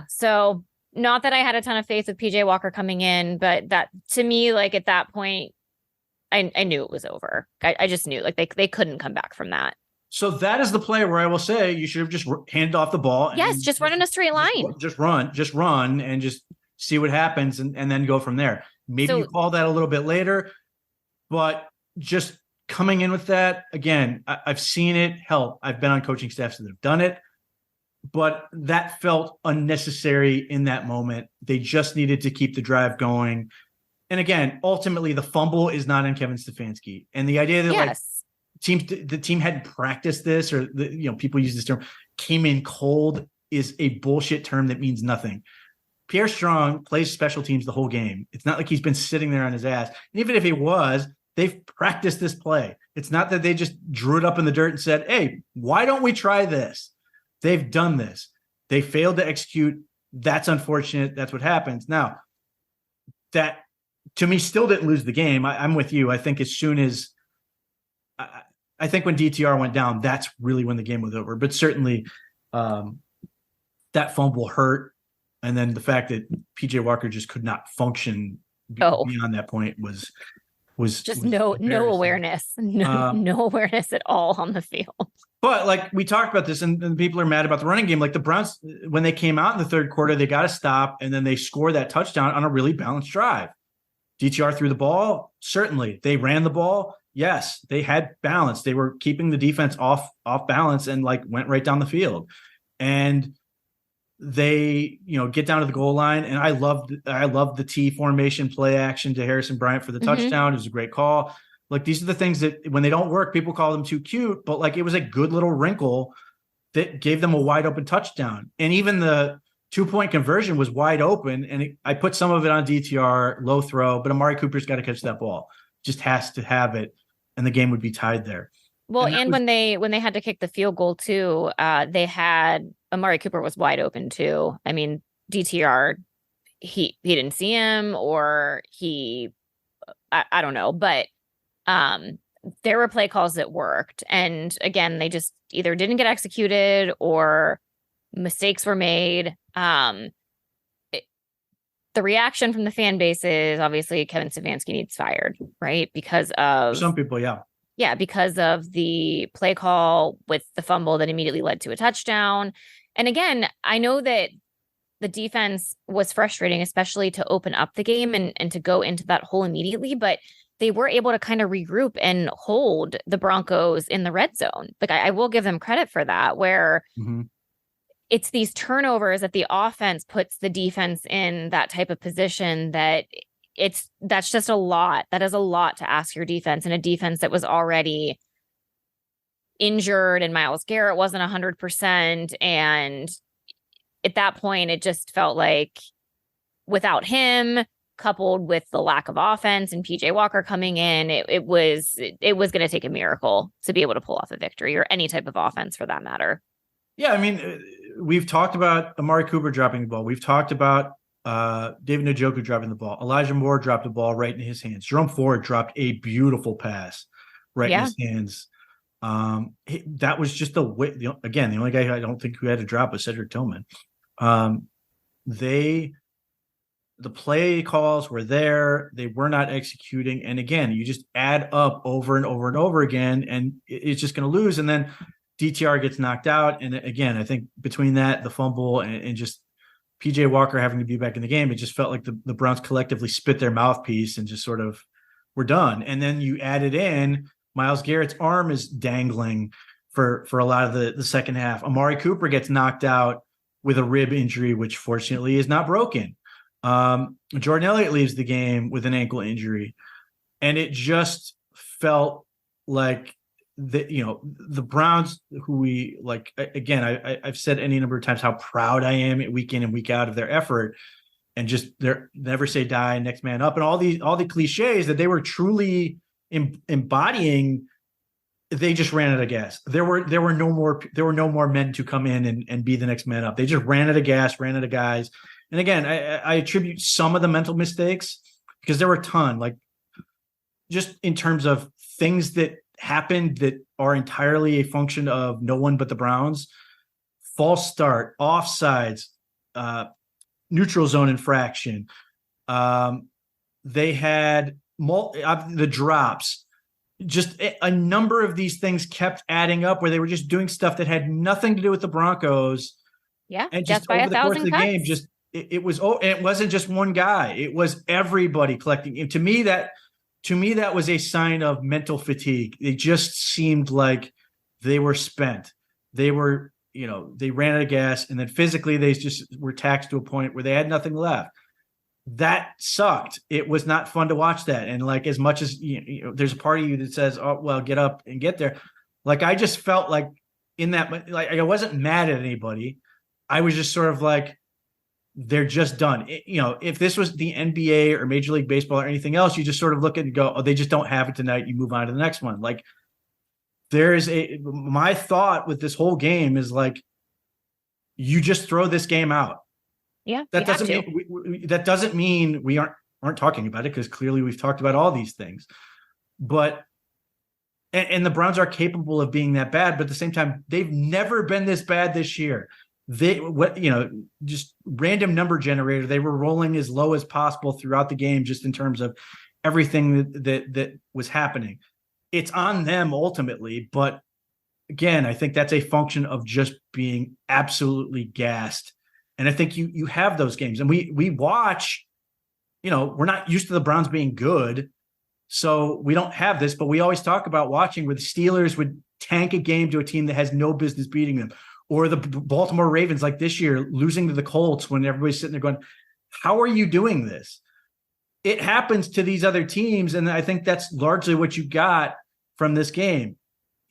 so not that I had a ton of faith with PJ Walker coming in, but that to me, like at that point, I knew it was over. I just knew like they couldn't come back from that. So that is the play where I will say you should have just handed off the ball. Yes, just run in a straight line. Just run and just see what happens and then go from there. Maybe you call that a little bit later, but just coming in with that, again, I've seen it help. I've been on coaching staffs that have done it, but that felt unnecessary in that moment. They just needed to keep the drive going. And again, ultimately, the fumble is not on Kevin Stefanski. And the idea that the team hadn't practiced this, or people use this term, came in cold, is a bullshit term that means nothing. Pierre Strong plays special teams the whole game. It's not like he's been sitting there on his ass. And even if he was, they've practiced this play. It's not that they just drew it up in the dirt and said, hey, why don't we try this? They've done this. They failed to execute. That's unfortunate. That's what happens. Now, that to me still didn't lose the game. I'm with you. I think as soon as I think when DTR went down, that's really when the game was over. But certainly that fumble hurt. And then the fact that PJ Walker just could not function beyond that point was just no awareness, no awareness at all on the field. But like we talked about this, and people are mad about the running game. Like the Browns, when they came out in the third quarter, they got to stop, and then they score that touchdown on a really balanced drive. DTR threw the ball. Certainly. They ran the ball. Yes, they had balance. They were keeping the defense off balance and like went right down the field. And they, get down to the goal line. And I loved the T formation play action to Harrison Bryant for the touchdown. It was a great call. Like these are the things that when they don't work, people call them too cute, but like it was a good little wrinkle that gave them a wide open touchdown. And even the 2-point conversion was wide open. And I put some of it on DTR, low throw, but Amari Cooper's got to catch that ball. Just has to have it. And the game would be tied there. Well, and when they had to kick the field goal too, they had Amari Cooper was wide open too. I mean, DTR, he didn't see him, or I don't know, but there were play calls that worked. And again, they just either didn't get executed or mistakes were made. The reaction from the fan base is obviously Kevin Stefanski needs fired, right? Because of some people, yeah. Yeah, because of the play call with the fumble that immediately led to a touchdown. And again, I know that the defense was frustrating, especially to open up the game and to go into that hole immediately, but they were able to kind of regroup and hold the Broncos in the red zone. Like I will give them credit for that, where it's these turnovers that the offense puts the defense in that type of position that's just a lot. That is a lot to ask your defense, and a defense that was already injured, and Myles Garrett wasn't 100%. And at that point, it just felt like without him, coupled with the lack of offense and PJ Walker coming in, it was going to take a miracle to be able to pull off a victory, or any type of offense for that matter. Yeah, I mean, we've talked about Amari Cooper dropping the ball. We've talked about David Njoku dropping the ball. Elijah Moore dropped the ball right in his hands. Jerome Ford dropped a beautiful pass right in his hands. That was just the way. Again, the only guy I don't think who had to drop was Cedric Tillman. The play calls were there. They were not executing. And again, you just add up over and over and over again, and it's just going to lose. And then DTR gets knocked out. And again, I think between that, the fumble, and just PJ Walker having to be back in the game, it just felt like the Browns collectively spit their mouthpiece and just sort of were done. And then you added in Myles Garrett's arm is dangling for a lot of the second half. Amari Cooper gets knocked out with a rib injury, which fortunately is not broken. Jordan Elliott leaves the game with an ankle injury, and it just felt like the Browns, who we like, again, I've said any number of times how proud I am week in and week out of their effort, and just their never say die, next man up, and all the cliches that they were truly embodying. They just ran out of gas. There were no more men to come in and be the next man up. They just ran out of gas, ran out of guys. And again, I attribute some of the mental mistakes because there were a ton, like just in terms of things that happened that are entirely a function of no one but the Browns. False start, offsides, neutral zone infraction. They had the drops. Just a number of these things kept adding up where they were just doing stuff that had nothing to do with the Broncos. Yeah, And death just by over a the course of thousand the cuts. game, just it was, and it wasn't just one guy. It was everybody collecting. And to me, that was a sign of mental fatigue. It just seemed like they were spent. They were, they ran out of gas, and then physically they just were taxed to a point where they had nothing left. That sucked. It was not fun to watch that. And like, as much as there's a part of you that says, "Oh, well, get up and get there." Like, I just felt like in that, like, I wasn't mad at anybody. I was just sort of like, they're just done. If this was the NBA or Major League Baseball or anything else, you just sort of look at it and go, "Oh, they just don't have it tonight." You move on to the next one. Like, my thought with this whole game is like, you just throw this game out. Yeah, That doesn't mean we aren't talking about it, because clearly we've talked about all these things. But and the Browns are capable of being that bad, but at the same time, they've never been this bad this year. Just random number generator. They were rolling as low as possible throughout the game, just in terms of everything that was happening. It's on them ultimately, but again, I think that's a function of just being absolutely gassed. And I think you have those games, and we watch, we're not used to the Browns being good, so we don't have this, but we always talk about watching where the Steelers would tank a game to a team that has no business beating them, or the Baltimore Ravens, like this year, losing to the Colts when everybody's sitting there going, how are you doing this? It happens to these other teams, and I think that's largely what you got from this game.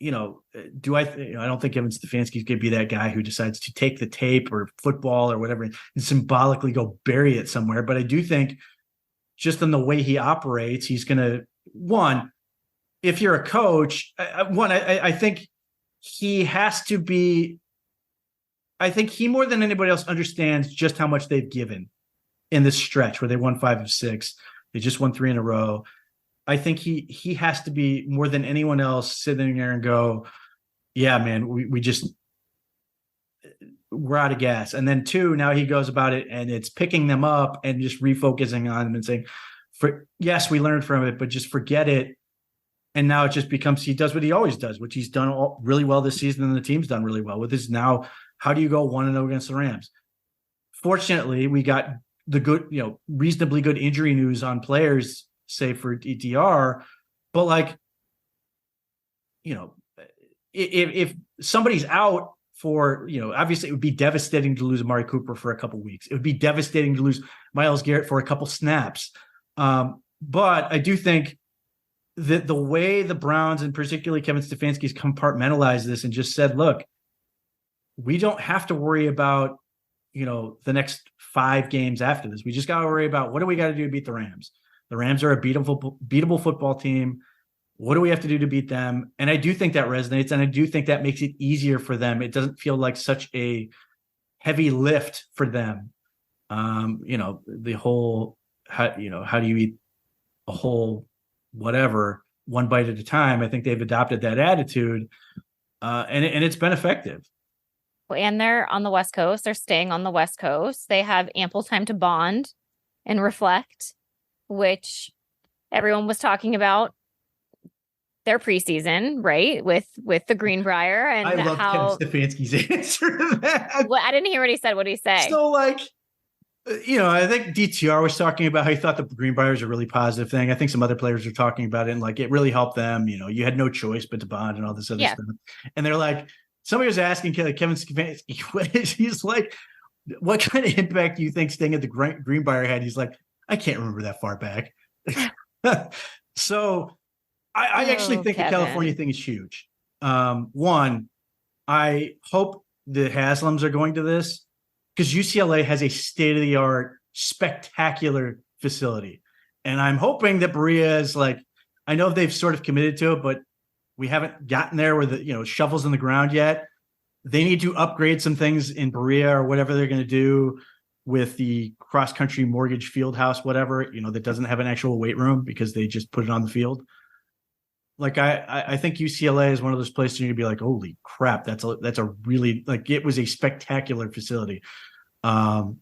I don't think Kevin Stefanski's going to be that guy who decides to take the tape or football or whatever and symbolically go bury it somewhere. But I do think, just in the way he operates, he's going to, one, if you're a coach, I think he has to be, I think he more than anybody else understands just how much they've given in this stretch where they won 5 of 6. They just won 3 in a row. I think he has to be, more than anyone else, sitting there and go, yeah, man, we're out of gas. And then 2, now he goes about it and it's picking them up and just refocusing on them and saying, yes, we learned from it, but just forget it. And now it just becomes, he does what he always does, which he's done really well this season, and the team's done really well with, is now, how do you go 1-0 against the Rams? Fortunately, we got the good, reasonably good injury news on players, say for DTR, but like, if somebody's out for, obviously it would be devastating to lose Amari Cooper for a couple of weeks. It would be devastating to lose Myles Garrett for a couple snaps. But I do think that the way the Browns, and particularly Kevin Stefanski's, compartmentalized this and just said, look, we don't have to worry about, the next 5 games after this. We just got to worry about, what do we got to do to beat the Rams? The Rams are a beatable football team. What do we have to do to beat them? And I do think that resonates, and I do think that makes it easier for them. It doesn't feel like such a heavy lift for them. The whole, how do you eat a whole whatever one bite at a time? I think they've adopted that attitude, and it's been effective. And they're on the West Coast. They're staying on the West Coast. They have ample time to bond and reflect, which everyone was talking about their preseason, right? With the Greenbrier, and I love Kevin Stefanski's answer to that. Well, I didn't hear what he said. What did he say? So, like, I think DTR was talking about how he thought the Greenbrier is a really positive thing. I think some other players are talking about it, and like, it really helped them. You had no choice but to bond and all this other stuff. And they're like, somebody was asking Kevin Stefanski, he's like, what kind of impact do you think staying at the Greenbrier had? He's like, I can't remember that far back. So I actually Oh, think the California Kevin. thing is huge. One, I hope the Haslams are going to this because UCLA has a state of the art, spectacular facility. And I'm hoping that Berea is like, I know they've sort of committed to it, but we haven't gotten there where the, shovels in the ground yet. They need to upgrade some things in Berea or whatever they're going to do with the cross country mortgage field house, whatever, that doesn't have an actual weight room because they just put it on the field. Like I think UCLA is one of those places you're gonna be like, holy crap, that's a really, like, it was a spectacular facility. And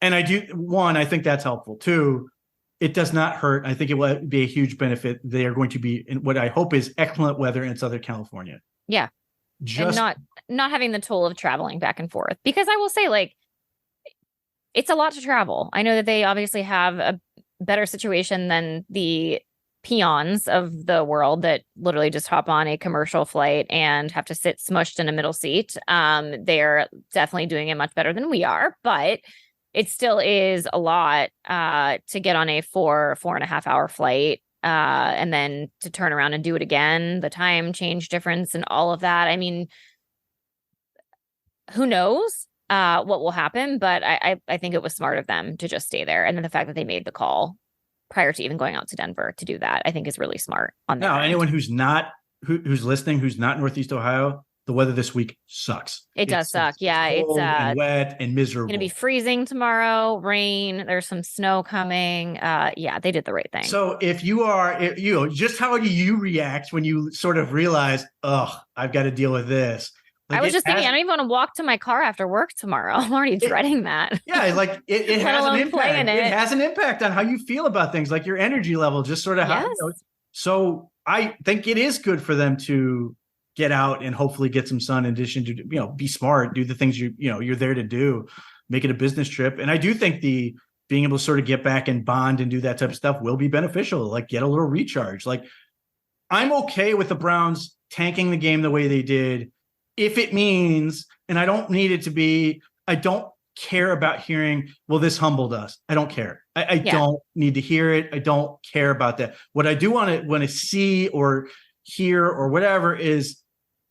I think that's helpful. Two, it does not hurt. I think it would be a huge benefit. They are going to be in what I hope is excellent weather in Southern California. Yeah. And not having the toll of traveling back and forth. Because I will say, like, it's a lot to travel. I know that they obviously have a better situation than the peons of the world that literally just hop on a commercial flight and have to sit smushed in a middle seat. They're definitely doing it much better than we are, but it still is a lot to get on a 4.5 hour flight and then to turn around and do it again, the time change difference and all of that. I mean, who knows what will happen, but I think it was smart of them to just stay there. And then the fact that they made the call prior to even going out to Denver to do that, I think is really smart on their end. Anyone who's listening, who's not Northeast Ohio, the weather this week sucks. It does suck. Yeah, it's and wet and miserable. It's going to be freezing tomorrow, rain, there's some snow coming. Yeah, they did the right thing. So if you are, just how do you react when you sort of realize, I've got to deal with this? Like, I was just thinking, I don't even want to walk to my car after work tomorrow. I'm already dreading that. Yeah, like it has an impact. It has an impact on how you feel about things, like your energy level, just sort of how. So I think it is good for them to get out and hopefully get some sun in addition to, be smart, do the things you're there to do, make it a business trip. And I do think the being able to sort of get back and bond and do that type of stuff will be beneficial, like get a little recharge. Like, I'm okay with the Browns tanking the game the way they did, if it means, and I don't need it to be, I don't care about hearing, well, this humbled us. I don't care. I don't need to hear it. I don't care about that. What I do want to see or hear or whatever is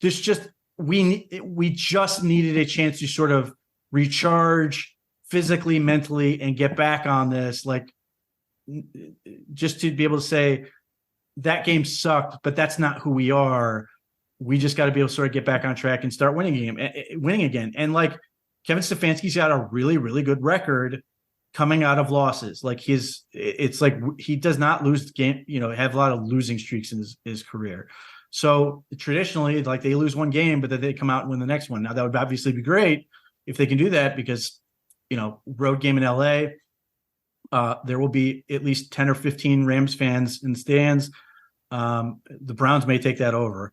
this just, we just needed a chance to sort of recharge physically, mentally, and get back on this, like, just to be able to say that game sucked, but that's not who we are. We just got to be able to sort of get back on track and start winning again. And like, Kevin Stefanski's got a really, really good record coming out of losses. Like, it's like he does not lose the game, have a lot of losing streaks in his career. So traditionally, like, they lose one game, but then they come out and win the next one. Now that would obviously be great if they can do that, because, road game in LA, there will be at least 10 or 15 Rams fans in the stands. The Browns may take that over.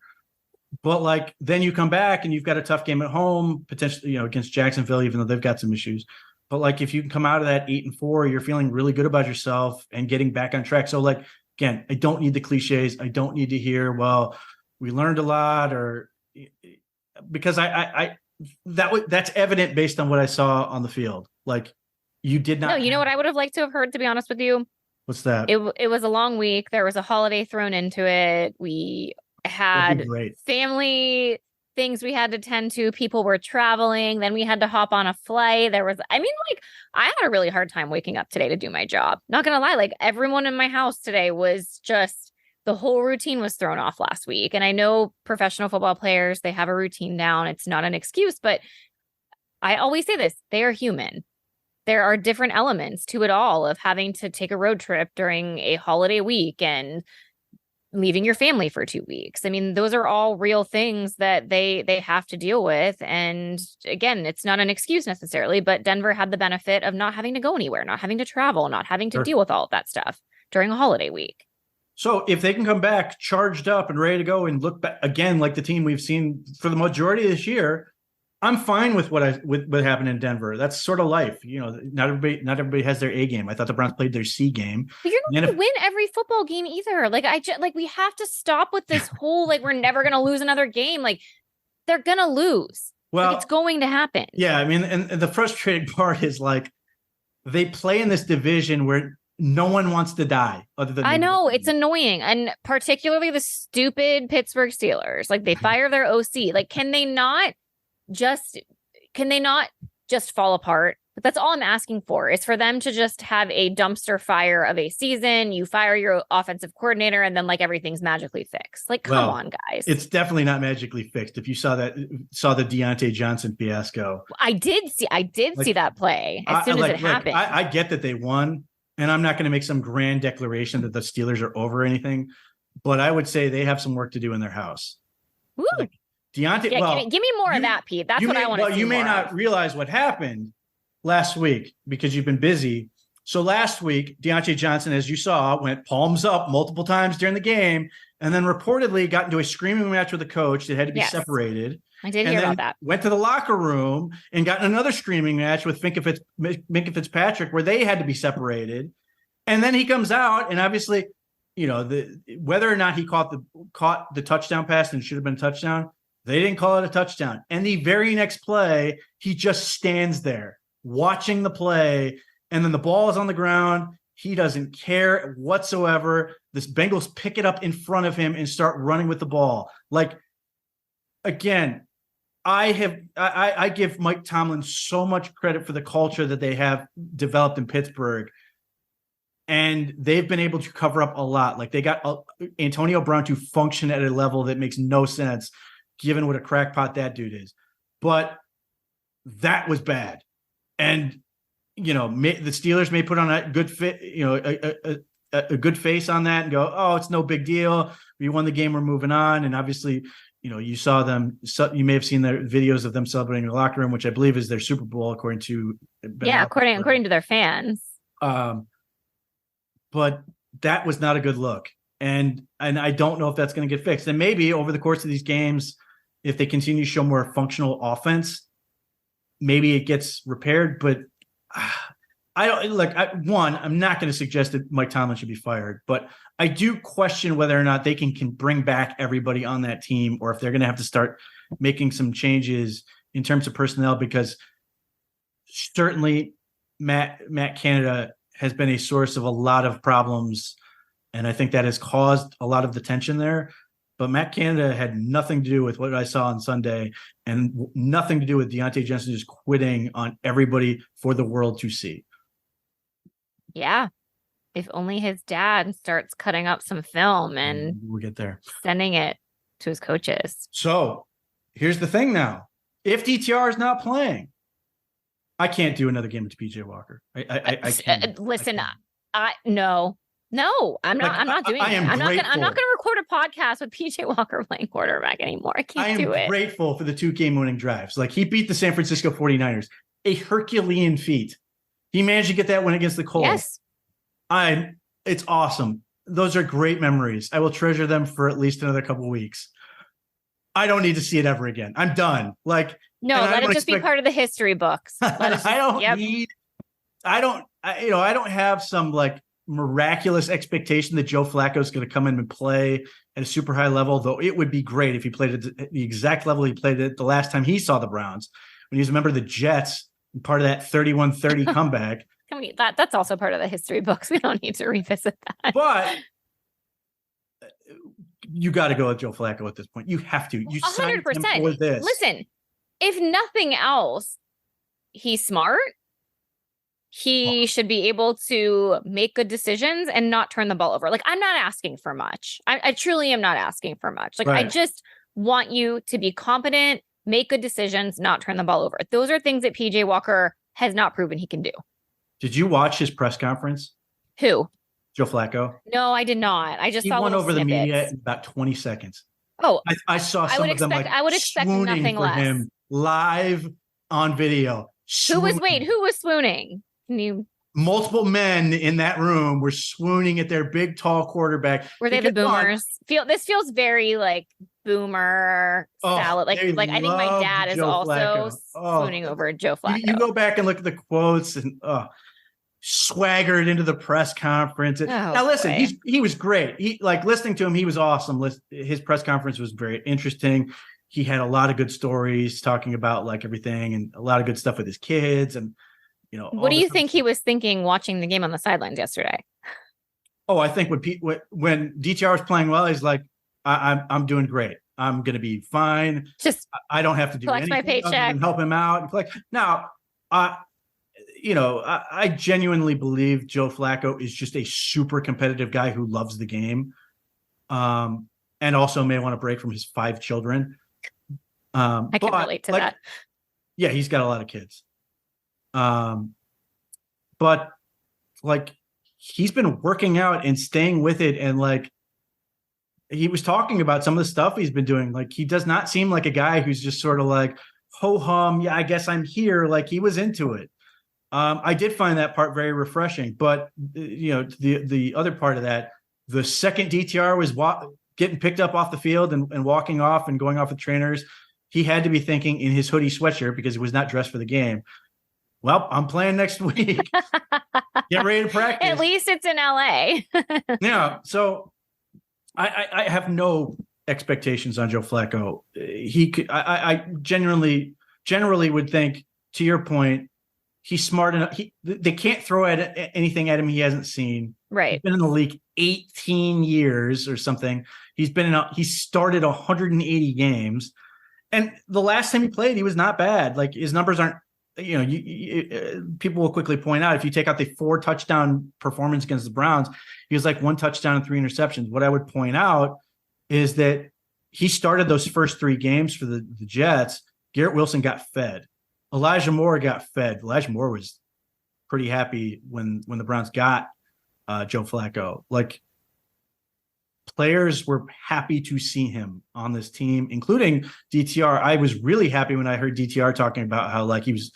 But like, then you come back and you've got a tough game at home, potentially, against Jacksonville, even though they've got some issues. But like, if you can come out of that 8-4, you're feeling really good about yourself and getting back on track. So like, again, I don't need the cliches. I don't need to hear, well, we learned a lot, or because that's evident based on what I saw on the field. Like, you did not. No, you know what I would have liked to have heard, to be honest with you? What's that? It was a long week. There was a holiday thrown into it. We had family things we had to tend to. People were traveling. Then we had to hop on a flight. I had a really hard time waking up today to do my job. Not going to lie. Like, everyone in my house today was just, the whole routine was thrown off last week. And I know professional football players, they have a routine down. It's not an excuse, but I always say this, they are human. There are different elements to it all, of having to take a road trip during a holiday week and leaving your family for 2 weeks. I mean, those are all real things that they have to deal with. And again, it's not an excuse necessarily, but Denver had the benefit of not having to go anywhere, not having to travel, not having to deal with all of that stuff during a holiday week. So if they can come back charged up and ready to go and look back again like the team we've seen for the majority of this year, I'm fine with what happened in Denver. That's sort of life. Not everybody has their A game. I thought the Browns played their C game. But you're not going to win every football game either. Like, we have to stop with this whole, like, we're never going to lose another game. Like, they're going to lose. Well, Like, it's going to happen. yeah, I mean, and the frustrating part is like they play in this division where no one wants to die other than I know, it's annoying. And particularly the stupid Pittsburgh Steelers. Like, they fire their OC. Like, just can they not just fall apart? But that's all I'm asking for, is for them to just have a dumpster fire of a season. You fire your offensive coordinator and then like everything's magically fixed. Like, come on, guys. It's definitely not magically fixed. If you saw the Deontay Johnson fiasco. I did see that play as soon as it happened. I get that they won, and I'm not going to make some grand declaration that the Steelers are over anything, but I would say they have some work to do in their house. Woo. Like Deontay, give me more of that, Pete. That's what I want to see. Well, you may not realize what happened last week because you've been busy. So last week, Deontay Johnson, as you saw, went palms up multiple times during the game, and then reportedly got into a screaming match with a coach that had to be separated. I did hear about that. Went to the locker room and got in another screaming match with Minka Fitzpatrick, where they had to be separated. And then he comes out, and obviously, whether or not he caught the touchdown pass and it should have been a touchdown, they didn't call it a touchdown. And the very next play, he just stands there watching the play, and then the ball is on the ground. He doesn't care whatsoever. This Bengals pick it up in front of him and start running with the ball. Like, again, I give Mike Tomlin so much credit for the culture that they have developed in Pittsburgh, and they've been able to cover up a lot. Like, they got Antonio Brown to function at a level that makes no sense given what a crackpot that dude is. But that was bad. And, the Steelers may put on a good fit, a good face on that and go, oh, it's no big deal. We won the game. We're moving on. And obviously, you saw them. So you may have seen their videos of them celebrating in the locker room, which I believe is their Super Bowl, according to according to their fans. But that was not a good look, and I don't know if that's going to get fixed. And maybe over the course of these games, if they continue to show more functional offense, maybe it gets repaired. But I'm not going to suggest that Mike Tomlin should be fired, but I do question whether or not they can bring back everybody on that team, or if they're going to have to start making some changes in terms of personnel, because certainly Matt Canada has been a source of a lot of problems, and I think that has caused a lot of the tension there. But Matt Canada had nothing to do with what I saw on Sunday, and nothing to do with Deontay Johnson just quitting on everybody for the world to see. Yeah. If only his dad starts cutting up some film and we'll get there, sending it to his coaches. So here's the thing now. If DTR is not playing, I can't do another game with PJ Walker. I can't. Listen, No, I'm not. I'm not doing it. I'm not going to record a podcast with PJ Walker playing quarterback anymore. I can't do it. I am grateful for the 2 game-winning drives. Like, he beat the San Francisco 49ers, a Herculean feat. He managed to get that win against the Colts. Yes. It's awesome. Those are great memories. I will treasure them for at least another couple of weeks. I don't need to see it ever again. I'm done. Like, no, let it just be part of the history books. I don't have some like miraculous expectation that Joe Flacco is going to come in and play at a super high level, though it would be great if he played at the exact level he played at the last time he saw the Browns, when he was a member of the Jets, part of that 31-30 comeback. That's also part of the history books. We don't need to revisit that. But you got to go with Joe Flacco at this point. You have to. You 100%. For this. Listen, if nothing else, he's smart. He should be able to make good decisions and not turn the ball over. Like, I'm not asking for much. I truly am not asking for much. Like, right. I just want you to be competent, make good decisions, not turn the ball over. Those are things that PJ Walker has not proven he can do. Did you watch his press conference? Who? Joe Flacco. No, I did not. I just saw won over snippets. The media in about 20 seconds. Oh, I saw some of them like I would expect nothing for less. Him live on video. Who was swooning? Multiple men in that room were swooning at their big, tall quarterback. Were they the boomers? This feels very like boomer salad. Like I think my dad is also swooning over Joe Flacco. You go back and look at the quotes and swaggered into the press conference. Now listen, he was great. He listening to him, he was awesome. His press conference was very interesting. he had a lot of good stories talking about like everything and a lot of good stuff with his kids and What all do this you other think he stuff. was thinking watching the game on the sidelines yesterday? Oh, I think when DTR was playing well, he's like, I'm doing great. I'm gonna be fine. Just I don't have to do collect my anything other paycheck. than help him out. Like now, I genuinely believe Joe Flacco is just a super competitive guy who loves the game, and also may want to break from his 5 children. I can But relate to like, that. yeah, he's got a lot of kids. But like, he's been working out and staying with it, and like, he was talking about some of the stuff he's been doing. Like, he does not seem like a guy who's just sort of like, ho hum, yeah, I guess I'm here. Like, he was into it. I did find that part very refreshing. But the other part of that, the second DTR was getting picked up off the field and walking off and going off with trainers, he had to be thinking in his hoodie sweatshirt because he was not dressed for the game. Well, I'm playing next week. Get ready to practice. At least it's in LA. Yeah. So I have no expectations on Joe Flacco. He could. I generally would think, to your point, he's smart enough. They can't throw at anything at him he hasn't seen. Right. He's been in the league 18 years or something. He started 180 games, and the last time he played, he was not bad. Like, his numbers aren't. People will quickly point out, if you take out the 4 touchdown performance against the Browns, he was like 1 touchdown and 3 interceptions. What I would point out is that he started those first 3 games for the Jets. Garrett Wilson got fed. Elijah Moore got fed. Elijah Moore was pretty happy when the Browns got Joe Flacco. Like, players were happy to see him on this team, including DTR. I was really happy when I heard DTR talking about how like he was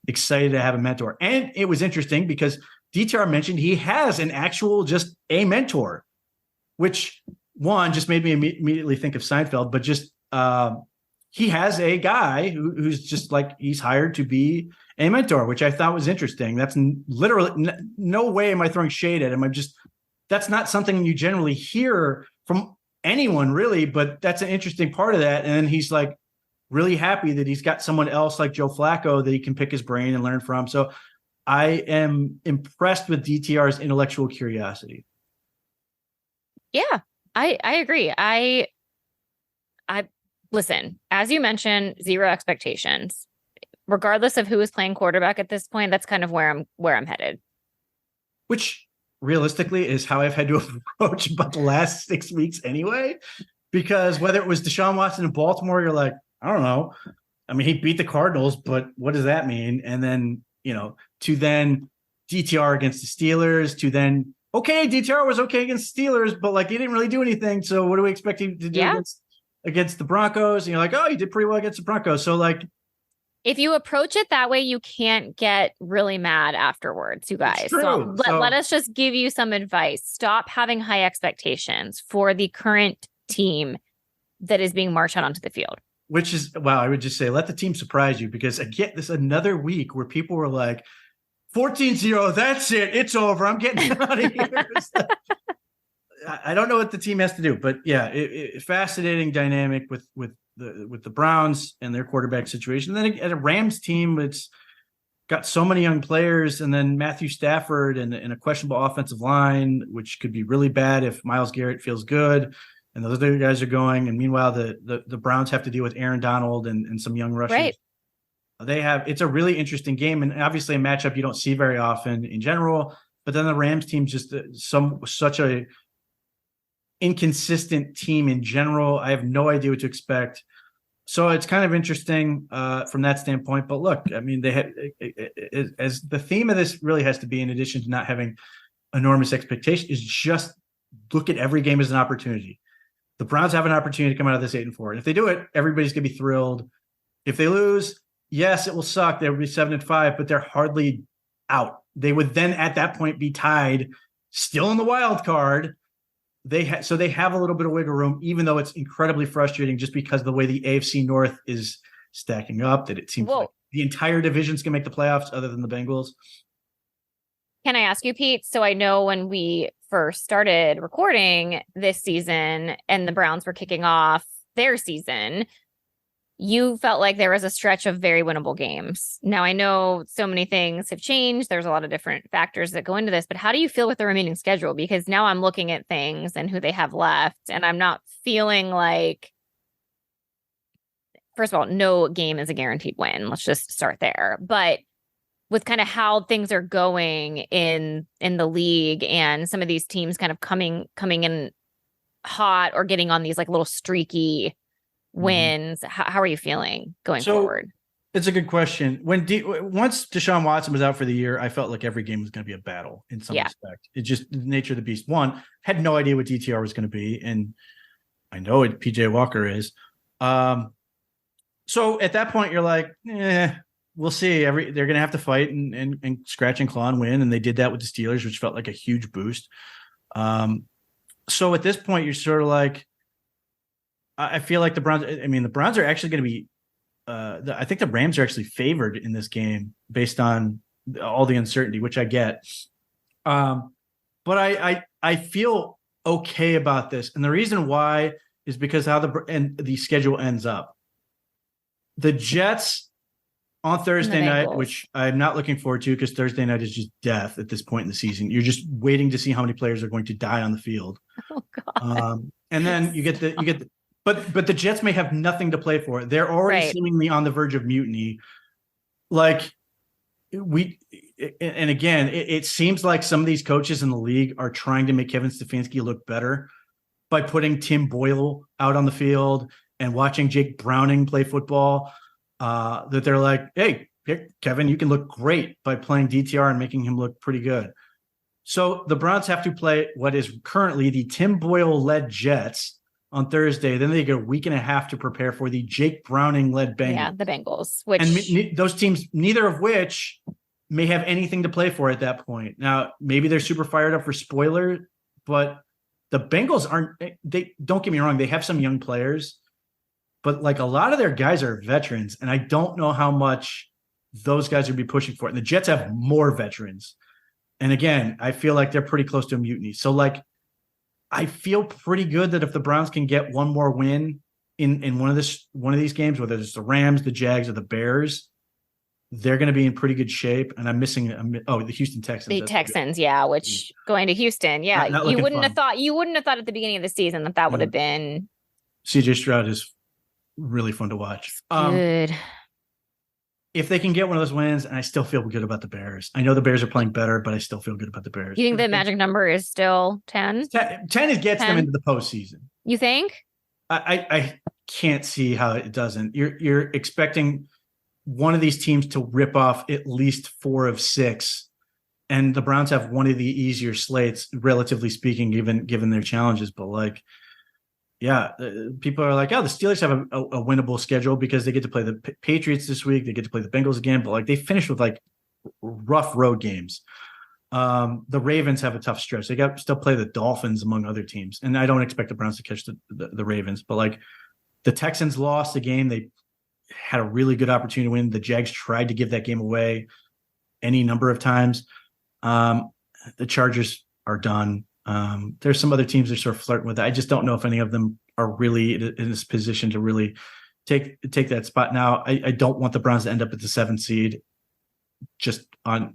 excited to have a mentor. And it was interesting because DTR mentioned he has an actual just a mentor, which one just made me immediately think of Seinfeld, but just he has a guy who's just like, he's hired to be a mentor, which I thought was interesting. That's literally no way am I throwing shade at him. That's not something you generally hear from anyone really, but that's an interesting part of that. And then he's like really happy that he's got someone else like Joe Flacco that he can pick his brain and learn from. So I am impressed with DTR's intellectual curiosity. Yeah, I agree. I listen, as you mentioned, 0 expectations. Regardless of who is playing quarterback at this point, that's kind of where I'm headed. Which realistically is how I've had to approach about the last 6 weeks anyway, because whether it was Deshaun Watson in Baltimore, you're like, I don't know. I mean, he beat the Cardinals, but what does that mean? And then, to then DTR against the Steelers, to then, okay, DTR was okay against the Steelers, but like, he didn't really do anything. So what do we expect him to do against the Broncos? And you're like, oh, he did pretty well against the Broncos. So like, if you approach it that way, you can't get really mad afterwards, you guys. So let us just give you some advice. Stop having high expectations for the current team that is being marched out onto the field. Which is, wow, I would just say, let the team surprise you, because again, this another week where people were like, 14-0, that's it. It's over. I'm getting out of here. I don't know what the team has to do, but yeah, fascinating dynamic with the Browns and their quarterback situation. And then at a Rams team, it's got so many young players, and then Matthew Stafford and a questionable offensive line, which could be really bad if Myles Garrett feels good and those other guys are going. And meanwhile, the Browns have to deal with Aaron Donald and some young rushers. Right. It's a really interesting game, and obviously a matchup you don't see very often in general. But then the Rams team's just such a inconsistent team in general. I have no idea what to expect. So it's kind of interesting from that standpoint. But look, I mean, they had, as the theme of this really has to be, in addition to not having enormous expectation, is just look at every game as an opportunity. The Browns have an opportunity to come out of this 8-4. And if they do it, everybody's going to be thrilled. If they lose, yes, it will suck. They will be 7-5, but they're hardly out. They would then at that point be tied, still in the wild card. So they have a little bit of wiggle room, even though it's incredibly frustrating just because of the way the AFC North is stacking up, that it seems like the entire division's going to make the playoffs other than the Bengals. Can I ask you, Pete? So I know when we first started recording this season and the Browns were kicking off their season, you felt like there was a stretch of very winnable games. Now, I know so many things have changed. There's a lot of different factors that go into this, but how do you feel with the remaining schedule? Because now I'm looking at things and who they have left, and I'm not feeling like, first of all, no game is a guaranteed win. Let's just start there. But with kind of how things are going in the league and some of these teams kind of coming in hot or getting on these like little streaky wins, how are you feeling going forward? It's a good question. Once Deshaun Watson was out for the year, I felt like every game was going to be a battle in some respect. It's just the nature of the beast. One, had no idea what DTR was going to be, and I know what PJ Walker is. So at that point, you're like, we'll see. They're going to have to fight and scratch and claw and win, and they did that with the Steelers, which felt like a huge boost. So at this point, you're sort of like, I feel like the Browns. I mean, the Browns are actually going to be. I think the Rams are actually favored in this game based on all the uncertainty, which I get. But I feel okay about this, and the reason why is because how the schedule ends up. The Jets on Thursday night, which I'm not looking forward to because Thursday night is just death at this point in the season. You're just waiting to see how many players are going to die on the field. Oh God! And then you get but the Jets may have nothing to play for. They're already seemingly on the verge of mutiny. Like and again, it seems like some of these coaches in the league are trying to make Kevin Stefanski look better by putting Tim Boyle out on the field and watching Jake Browning play football. That they're like, hey, Kevin, you can look great by playing DTR and making him look pretty good. So the Browns have to play what is currently the Tim Boyle-led Jets on Thursday. Then they get a week and a half to prepare for the Jake Browning-led Bengals. Yeah, the Bengals. Which and those teams, neither of which may have anything to play for at that point. Now, maybe they're super fired up for spoiler, but the Bengals aren't. They don't get me wrong; they have some young players, but like a lot of their guys are veterans, and I don't know how much those guys would be pushing for it. And the Jets have more veterans. And again, I feel like they're pretty close to a mutiny. So like, I feel pretty good that if the Browns can get one more win in one of these games, whether it's the Rams, the Jags, or the Bears, they're going to be in pretty good shape. And I'm missing the Houston Texans. The Texans, which going to Houston, not you wouldn't have thought at the beginning of the season that would have been. CJ Stroud is really fun to watch. Good. If they can get one of those wins, and I still feel good about the Bears. I know the Bears are playing better, but I still feel good about the Bears. You think the magic number is still 10? 10 gets them into the postseason. You think? I can't see how it doesn't. You're expecting one of these teams to rip off at least 4 of 6, and the Browns have one of the easier slates, relatively speaking, given their challenges. But like, people are like, oh, the Steelers have a winnable schedule because they get to play the Patriots this week. They get to play the Bengals again, but like they finished with like rough road games. The Ravens have a tough stretch. They still play the Dolphins among other teams. And I don't expect the Browns to catch the Ravens, but like the Texans lost the game. They had a really good opportunity to win. The Jags tried to give that game away any number of times. The Chargers are done. There's some other teams that are sort of flirting with it. I just don't know if any of them are really in this position to really take that spot. Now, I don't want the Browns to end up at the 7th seed. Just on,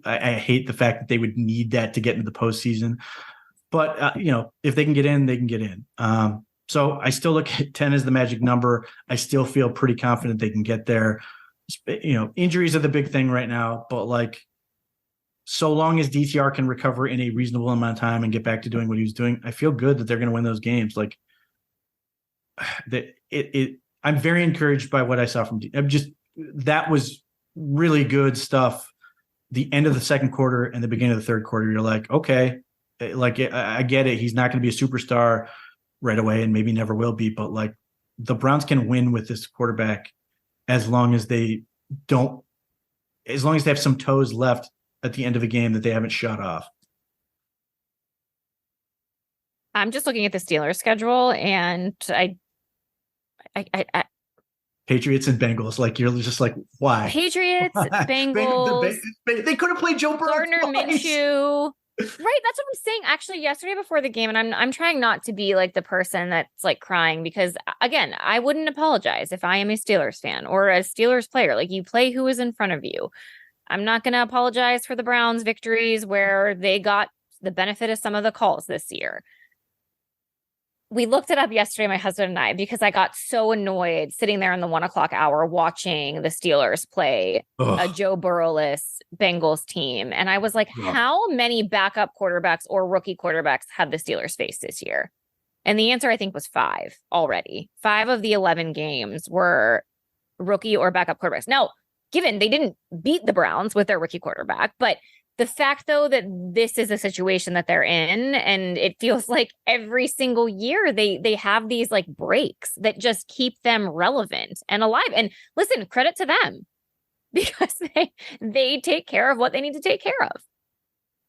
I hate the fact that they would need that to get into the postseason. But if they can get in, they can get in. So I still look at 10 as the magic number. I still feel pretty confident they can get there. Injuries are the big thing right now, but like, so long as DTR can recover in a reasonable amount of time and get back to doing what he was doing, I feel good that they're going to win those games. Like I'm very encouraged by what I saw from that was really good stuff. The end of the second quarter and the beginning of the third quarter, you're like, okay, like I get it. He's not going to be a superstar right away and maybe never will be, but like the Browns can win with this quarterback as long as they have some toes left at the end of a game that they haven't shut off. I'm just looking at the Steelers schedule, and I Patriots and Bengals. Like you're just like, why? Patriots, Bengals. They could have played Joe Burrow. Gardner Minshew. Right, that's what I'm saying. Actually, yesterday before the game, and I'm trying not to be like the person that's like crying because again, I wouldn't apologize if I am a Steelers fan or a Steelers player. Like you play who is in front of you. I'm not going to apologize for the Browns' victories where they got the benefit of some of the calls this year. We looked it up yesterday, my husband and I, because I got so annoyed sitting there in the 1 o'clock hour watching the Steelers play a Ugh, Joe Burrowless Bengals team. And I was like, ugh. how many backup quarterbacks or rookie quarterbacks have the Steelers faced this year? And the answer, I think, was 5 already. 5 of the 11 games were rookie or backup quarterbacks. Now, given they didn't beat the Browns with their rookie quarterback, but the fact, though, that this is a situation that they're in, and it feels like every single year they have these like breaks that just keep them relevant and alive. And listen, credit to them because they take care of what they need to take care of.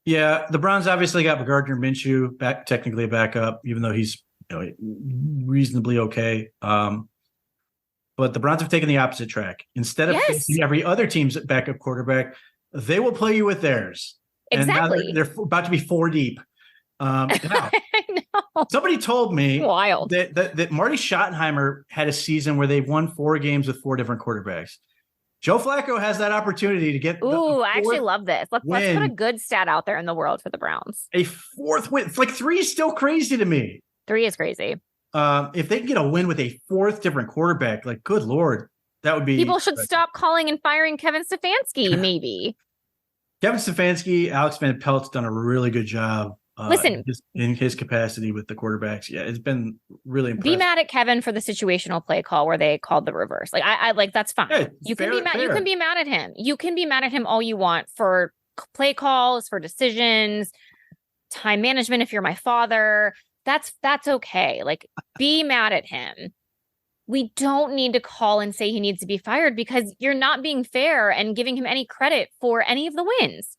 Yeah, the Browns obviously got Gardner Minshew back, technically a backup, even though he's reasonably okay. But the Browns have taken the opposite track. Instead of Yes, facing every other team's backup quarterback, they will play you with theirs. exactly. And now they're about to be 4 deep. Now, I know. somebody told me Wild. that Marty Schottenheimer had a season where they've won 4 games with 4 different quarterbacks. Joe Flacco has that opportunity to get Ooh, I actually love this. Let's put a win. good stat out there in the world for the Browns. A 4th win. It's like 3 is still crazy to me. 3 is crazy. If they can get a win with a 4th different quarterback, like good Lord, that would be. People should stop calling and firing Kevin Stefanski, maybe. Kevin Stefanski, Alex Van Pelt's done a really good job. Listen, in his capacity with the quarterbacks. Yeah, it's been really impressive. Be mad at Kevin for the situational play call where they called the reverse. Like I like that's fine. Yeah, you can be mad. You can be mad at him. You can be mad at him all you want for play calls, for decisions, time management. If you're my father, that's okay. Like be mad at him. We don't need to call and say he needs to be fired because you're not being fair and giving him any credit for any of the wins.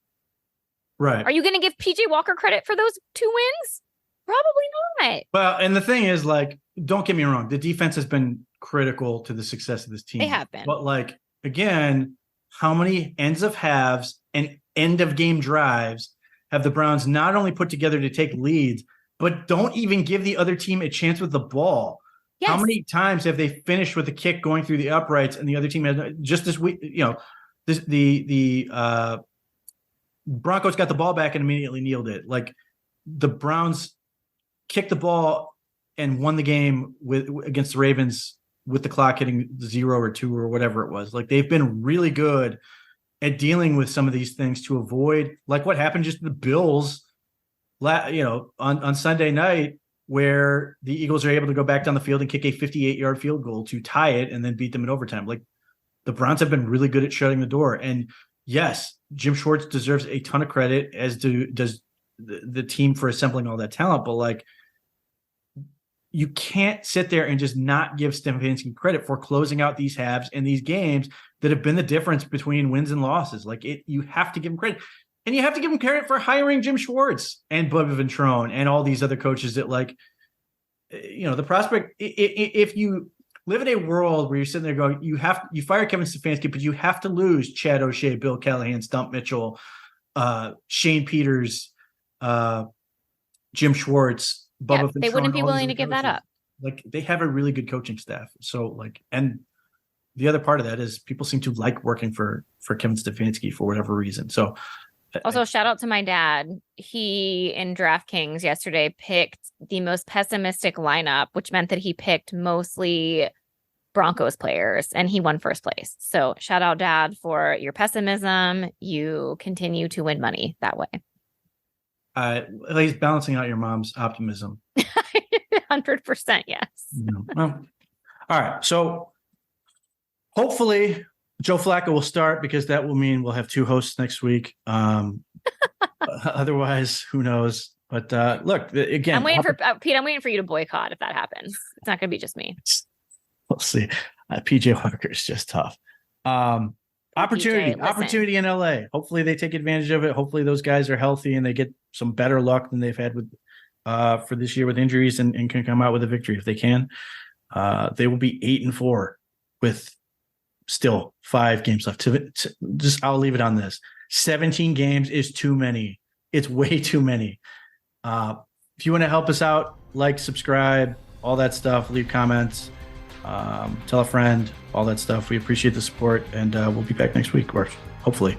Right. Are you going to give PJ Walker credit for those 2 wins? Probably not. Well, and the thing is, like, don't get me wrong, the defense has been critical to the success of this team. They have been. But, like, again, how many ends of halves and end of game drives have the Browns not only put together to take leads, but don't even give the other team a chance with the ball? Yes. How many times have they finished with a kick going through the uprights and the other team has just this week, the Broncos got the ball back and immediately kneeled it. Like the Browns kicked the ball and won the game against the Ravens with the clock hitting 0 or 2 or whatever it was. Like they've been really good at dealing with some of these things to avoid like what happened just to the Bills, on Sunday night, where the Eagles are able to go back down the field and kick a 58-yard field goal to tie it and then beat them in overtime. Like the Browns have been really good at shutting the door. And yes, Jim Schwartz deserves a ton of credit, as does the team for assembling all that talent. But like, you can't sit there and just not give Stefanski credit for closing out these halves and these games that have been the difference between wins and losses. Like you have to give him credit, and you have to give him credit for hiring Jim Schwartz and Bubba Ventrone and all these other coaches that the prospect. If you live in a world where you're sitting there going, you fire Kevin Stefanski, but you have to lose Chad O'Shea, Bill Callahan, Stump Mitchell, Shane Peters, Jim Schwartz, Bubba. Yeah, they wouldn't be willing to give that up. Like they have a really good coaching staff. So and the other part of that is people seem to like working for Kevin Stefanski for whatever reason. So also shout out to my dad. He in DraftKings yesterday picked the most pessimistic lineup, which meant that he picked mostly Broncos players and he won first place. So shout out, Dad, for your pessimism. You continue to win money that way. He's balancing out your mom's optimism. 100%, yes. Well, all right. So hopefully Joe Flacco will start, because that will mean we'll have 2 hosts next week. Otherwise, who knows? But look, again, I'm waiting for Pete. I'm waiting for you to boycott if that happens. It's not going to be just me. We'll see. PJ Walker is just tough. Opportunity in LA. Hopefully they take advantage of it. Hopefully those guys are healthy and they get some better luck than they've had with for this year with injuries and can come out with a victory. If they can, they will be 8-4 with still 5 games left. I'll leave it on this. 17 games is too many It's way too many. If you want to help us out, like, subscribe, all that stuff, leave comments, tell a friend, all that stuff. We appreciate the support, and we'll be back next week, or hopefully.